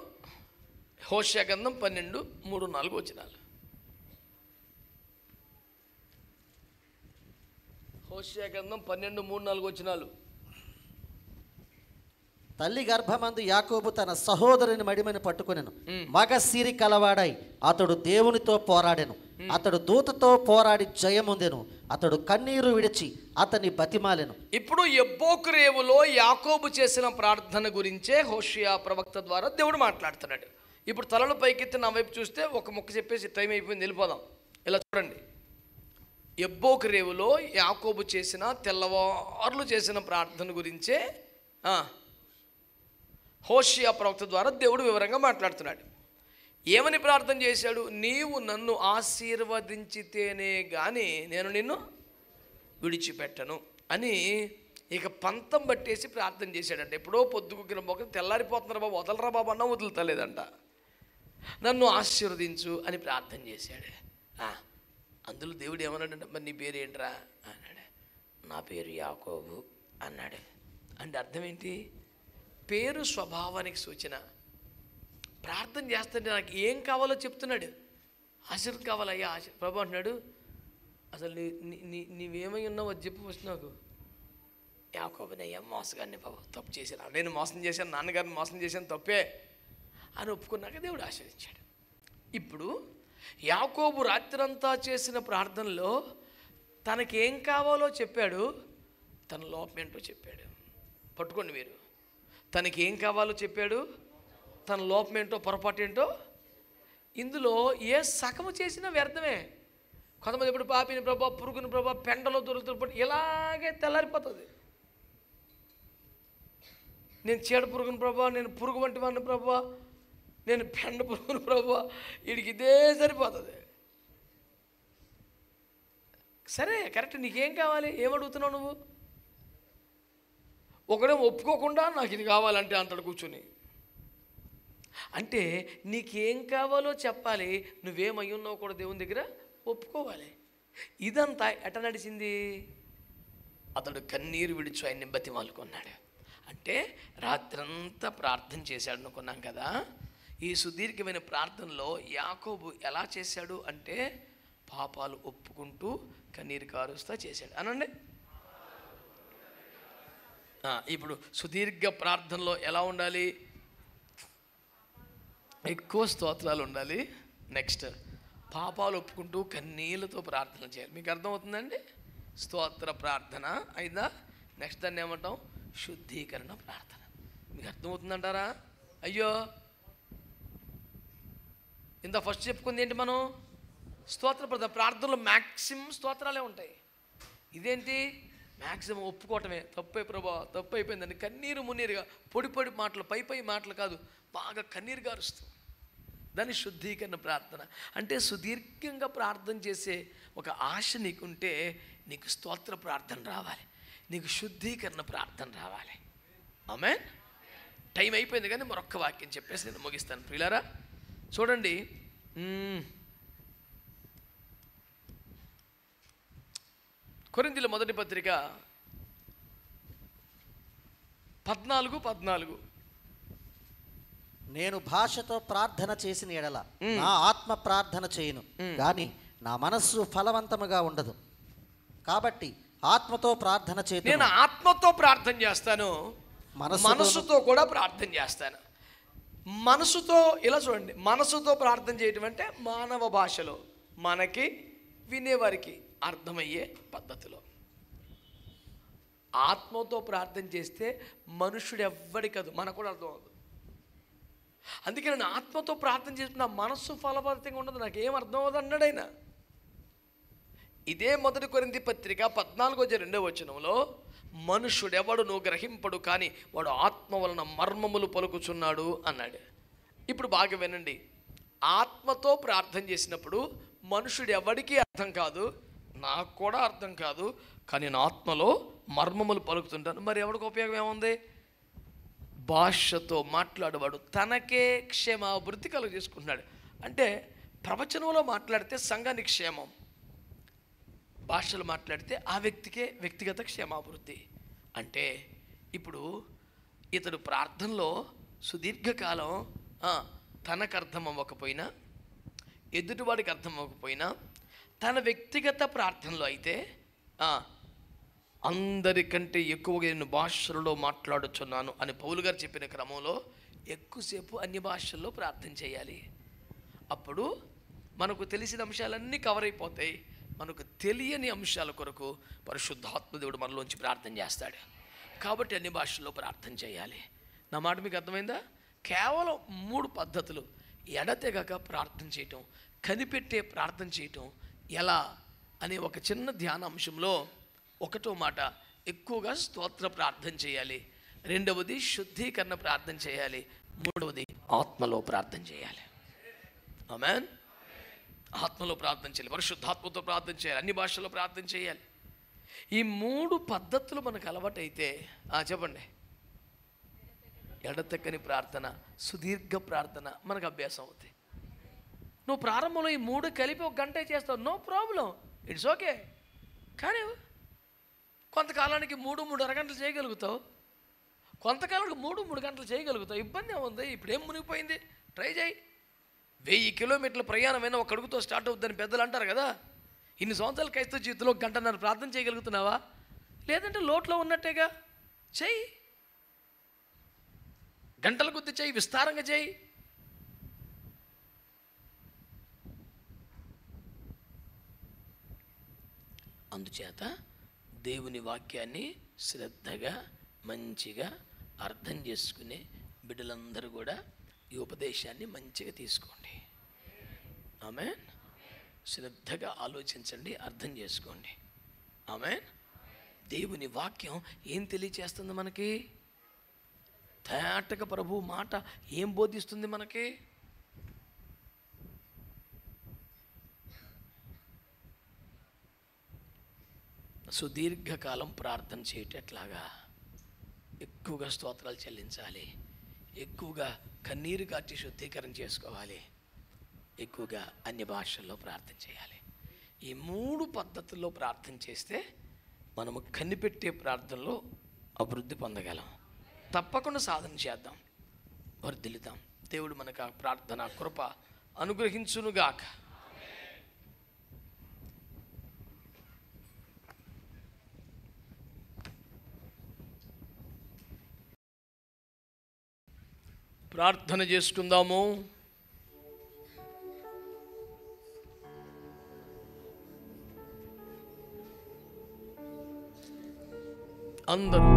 హోషేయ గ్రంథం 12:3-4 వచనాలు. హోషేయ గ్రంథం 12:3-4 వచనాలు. తల్లి గర్భమందు యాకోబు తన సహోదరుని మడిమని పట్టుకొనెను. మగ సిరి కలవాడై అతడు దేవునితో పోరాడెను. అతడు దూతతో పోరాడి జయముందెను. అతడు కన్నీరు విడిచి అతని బతిమాలెను. ఇప్పుడు యబ్బోకు రేవులో యాకోబు చేసిన ప్రార్థన గురించే హోషేయ ప్రవక్త ద్వారా దేవుడు మాట్లాడుతున్నాడు. ఇప్పుడు తలలు పైకెత్తి నా వైపు చూస్తే ఒక ముక్క చెప్పేసి టైం అయిపోయింది, వెళ్ళిపోదాం. ఇలా చూడండి, యబ్బోకు రేవులో యాకోబు చేసిన తెల్లవార్లు చేసిన ప్రార్థన గురించే హోషేయ ప్రవక్త ద్వారా దేవుడు వివరంగా మాట్లాడుతున్నాడు. ఏమని ప్రార్థన చేశాడు? నీవు నన్ను ఆశీర్వదించితేనే కానీ నేను నిన్ను విడిచిపెట్టను అని ఇక పంతం పట్టేసి ప్రార్థన చేశాడంట. ఎప్పుడో పొద్దుకున్న మొక్క తెల్లారిపోతున్నారు బాబు, వదలరా బాబు అన్న వదులుతలేదంట. నన్ను ఆశీర్వదించు అని ప్రార్థన చేశాడు. అందులో దేవుడు ఏమన్నాడంటే, మరి నీ పేరు ఏంట్రా అన్నాడు. నా పేరు యాకోబు అన్నాడు. అంటే అర్థం ఏంటి? పేరు స్వభావానికి సూచన. ప్రార్థన చేస్తుంటే నాకు ఏం కావాలో చెప్తున్నాడు. ఆశీర్వాదం కావాలయ్యా ప్రభు అంటున్నాడు. అసలు నీవేమై ఉన్నావో చెప్పు ఫస్ట్ నాకు. యాకోబునయ్యా మోసగాన్ని బాబు, తప్పు చేశాను, నేను మోసం చేశాను, నాన్నగారిని మోసం చేశాను, తప్పే అని ఒప్పుకున్నాక దేవుడు ఆశీర్వదించాడు. ఇప్పుడు యాకోబు రాత్రంతా చేసిన ప్రార్థనలో తనకేం కావాలో చెప్పాడు, తన లోపం ఏంటో చెప్పాడు. పట్టుకోండి మీరు, తనకి ఏం కావాలో చెప్పాడు, తన లోపం ఏంటో పొరపాటు ఏంటో. ఇందులో ఏ సగము చేసినా వ్యర్థమే. కొంతమంది ఇప్పుడు పాపిని ప్రభా, పురుగుని ప్రభా, పెండలో దొరుకుతున్నప్పుడు ఇలాగే తెల్లారిపోతుంది. నేను చీడ పురుగుని ప్రభా, నేను పురుగు వంటి వాడిని ప్రభా, నేను పెండ పురుగుని ప్రభా, వీడికి ఇదే సరిపోతుంది. సరే కరెక్ట్, నీకేం కావాలి, ఏమడుగుతున్నావు నువ్వు? ఒకడే ఒప్పుకోకుండా నాకు ఇది కావాలంటే అంటాడు కూర్చొని. అంటే నీకేం కావాలో చెప్పాలి, నువ్వేమై ఉన్నావు కూడా దేవుని దగ్గర ఒప్పుకోవాలి. ఇదంతా ఎట నడిచింది? అతడు కన్నీరు విడిచి ఆయన్ని బతిమాలుకున్నాడు. అంటే రాత్రంతా ప్రార్థన చేశాడు అనుకున్నాం కదా. ఈ సుదీర్ఘమైన ప్రార్థనలో యాకోబు ఎలా చేశాడు అంటే పాపాలు ఒప్పుకుంటూ కన్నీరు కారుస్తా చేశాడు అనండి. ఇప్పుడు సుదీర్ఘ ప్రార్థనలో ఎలా ఉండాలి? ఎక్కువ స్తోత్రాలు ఉండాలి. నెక్స్ట్ పాపాలు ఒప్పుకుంటూ కన్నీళ్ళతో ప్రార్థన చేయాలి. మీకు అర్థమవుతుందండి? స్తోత్ర ప్రార్థన అయిందా? నెక్స్ట్ దాన్ని ఏమంటాం? శుద్ధీకరణ ప్రార్థన. మీకు అర్థమవుతుందంటారా? అయ్యో ఇంత ఫస్ట్ చెప్పుకుంది ఏంటి మనం? స్తోత్ర ప్రార్థన. ప్రార్థనలో మ్యాక్సిమం స్తోత్రాలే ఉంటాయి. ఇదేంటి? మ్యాక్సిమం ఒప్పుకోవటమే. తప్పే ప్రభా, తప్పు అయిపోయిందండి. కన్నీరు మున్నీరుగా, పొడి పొడి మాటలు, పై పై మాటలు కాదు, బాగా కన్నీరు గారుస్తూ. దాన్ని శుద్ధీకరణ ప్రార్థన అంటే. సుదీర్ఘంగా ప్రార్థన చేసే ఒక ఆశ నీకుంటే నీకు స్తోత్ర ప్రార్థన రావాలి, నీకు శుద్ధీకరణ ప్రార్థన రావాలి. ఆమేన్. టైం అయిపోయింది కానీ మరొక్క వాక్యం చెప్పేసి నేను ముగిస్తాను. ప్రియులారా చూడండి, కొరింథీయుల మొదటి పత్రిక 14:14. నేను భాషతో ప్రార్థన చేసిన ఎడల నా ఆత్మ ప్రార్థన చేయను, కానీ నా మనస్సు ఫలవంతముగా ఉండదు. కాబట్టి ఆత్మతో ప్రార్థన చేత నేను ఆత్మతో ప్రార్థన చేస్తాను, మనసుతో కూడా ప్రార్థన చేస్తాను. మనసుతో, ఇలా చూడండి, మనసుతో ప్రార్థన చేయటం అంటే మానవ భాషలో మనకి వినేవారికి అర్థమయ్యే పద్ధతిలో. ఆత్మతో ప్రార్థన చేస్తే మనుషుడు ఎవ్వడి కాదు, మనకు కూడా అర్థం అవుతుంది. అందుకే నేను ఆత్మతో ప్రార్థన చేస్తే నా మనస్సు ఫలవంతంగా ఉండదు, నాకేం అర్థం అవ్వదు అన్నాడు ఆయన. ఇదే మొదటి కొరింథీ పత్రిక 14:2 మనుషుడెవడును గ్రహింపడు, కానీ వాడు ఆత్మ వలన మర్మములు పలుకుచున్నాడు అన్నాడు. ఇప్పుడు బాగా వినండి, ఆత్మతో ప్రార్థన చేసినప్పుడు మనుషుడు ఎవడికి అర్థం కాదు, నాకు కూడా అర్థం కాదు, కానీ నా ఆత్మలో మర్మములు పలుకుతుంటాను. మరి ఎవరికి ఉపయోగం ఏముంది? భాషతో మాట్లాడేవాడు తనకే క్షేమాభివృద్ధి కలుగు చేసుకుంటున్నాడు. అంటే ప్రవచనంలో మాట్లాడితే సంఘానికి క్షేమం, భాషలు మాట్లాడితే ఆ వ్యక్తికే వ్యక్తిగత క్షేమాభివృద్ధి. అంటే ఇప్పుడు ఇతడు ప్రార్థనలో సుదీర్ఘకాలం తనకు అర్థం అవ్వకపోయినా, ఎదుటివాడికి అర్థం అవ్వకపోయినా, తన వ్యక్తిగత ప్రార్థనలో అయితే అందరికంటే ఎక్కువగా నేను భాషలలో మాట్లాడుచున్నాను అని పౌలు గారు చెప్పిన క్రమంలో ఎక్కువసేపు అన్ని భాషల్లో ప్రార్థన చేయాలి. అప్పుడు మనకు తెలిసిన అంశాలన్నీ కవర్ అయిపోతాయి. మనకు తెలియని అంశాల కొరకు పరిశుద్ధాత్మ దేవుడు మనలోంచి ప్రార్థన చేస్తాడు. కాబట్టి అన్ని భాషల్లో ప్రార్థన చేయాలి. నా మాట మీకు అర్థమైందా? కేవలం 3 పద్ధతులు: ఎడతెగక ప్రార్థన చేయటం, కనిపెట్టే ప్రార్థన చేయటం ఎలా అనే ఒక చిన్న ధ్యాన అంశంలో ఒకటో మాట ఎక్కువగా స్తోత్ర ప్రార్థన చేయాలి, రెండవది శుద్ధీకరణ ప్రార్థన చేయాలి, మూడవది ఆత్మలో ప్రార్థన చేయాలి. ఆమేన్. ఆత్మలో ప్రార్థన చేయాలి, పరిశుద్ధాత్మతో ప్రార్థన చేయాలి, అన్ని భాషల్లో ప్రార్థన చేయాలి. ఈ 3 పద్ధతులు మనకు అలవాటైతే చెప్పండి, ఎడతెక్కని ప్రార్థన, సుదీర్ఘ ప్రార్థన మనకు అభ్యాసం అవుతాయి. నువ్వు ప్రారంభంలో ఈ 3 కలిపి 1 గంటే చేస్తావు, నో ప్రాబ్లం, ఇట్స్ ఓకే. కానీ కొంతకాలానికి 3 అరగంటలు చేయగలుగుతావు, కొంతకాలానికి 3 గంటలు చేయగలుగుతావు. ఇబ్బంది ఏముంది? ఇప్పుడు ఏం మునిగిపోయింది? ట్రై చేయి. 1000 కిలోమీటర్ల ప్రయాణమైనా ఒక అడుగుతో స్టార్ట్ అవుతుందని పెద్దలు అంటారు కదా. ఇన్ని సంవత్సరాల క్రైస్తవ జీవితంలో 1 గంటన్నర ప్రార్థన చేయగలుగుతున్నావా? లేదంటే లోట్లో ఉన్నట్టేగా. చెయ్యి, గంటల కొద్ది చెయ్యి, విస్తారంగా చెయ్యి. అందుచేత దేవుని వాక్యాన్ని శ్రద్ధగా మంచిగా అర్థం చేసుకునే బిడ్డలందరూ కూడా ఈ ఉపదేశాన్ని మంచిగా తీసుకోండి. ఆమేన్. శ్రద్ధగా ఆలోచించండి, అర్థం చేసుకోండి. ఆమేన్. దేవుని వాక్యం ఏం తెలియచేస్తుంది మనకి? తేటగా ప్రభు మాట ఏం బోధిస్తుంది మనకి? సుదీర్ఘకాలం ప్రార్థన చేయటట్లాగా ఎక్కువగా స్తోత్రాలు చెల్లించాలి, ఎక్కువగా కన్నీరు కార్చి శుద్ధీకరణ చేసుకోవాలి, ఎక్కువగా అన్య భాషల్లో ప్రార్థన చేయాలి. ఈ 3 పద్ధతుల్లో ప్రార్థన చేస్తే మనము కనిపెట్టే ప్రార్థనలో అభివృద్ధి పొందగలం. తప్పకుండా సాధన చేద్దాం, వర్ధిల్లుతాం. దేవుడు మనకు ఆ ప్రార్థన కృప అనుగ్రహించునుగాక. ప్రార్థన చేసుకుందాము. అందరూ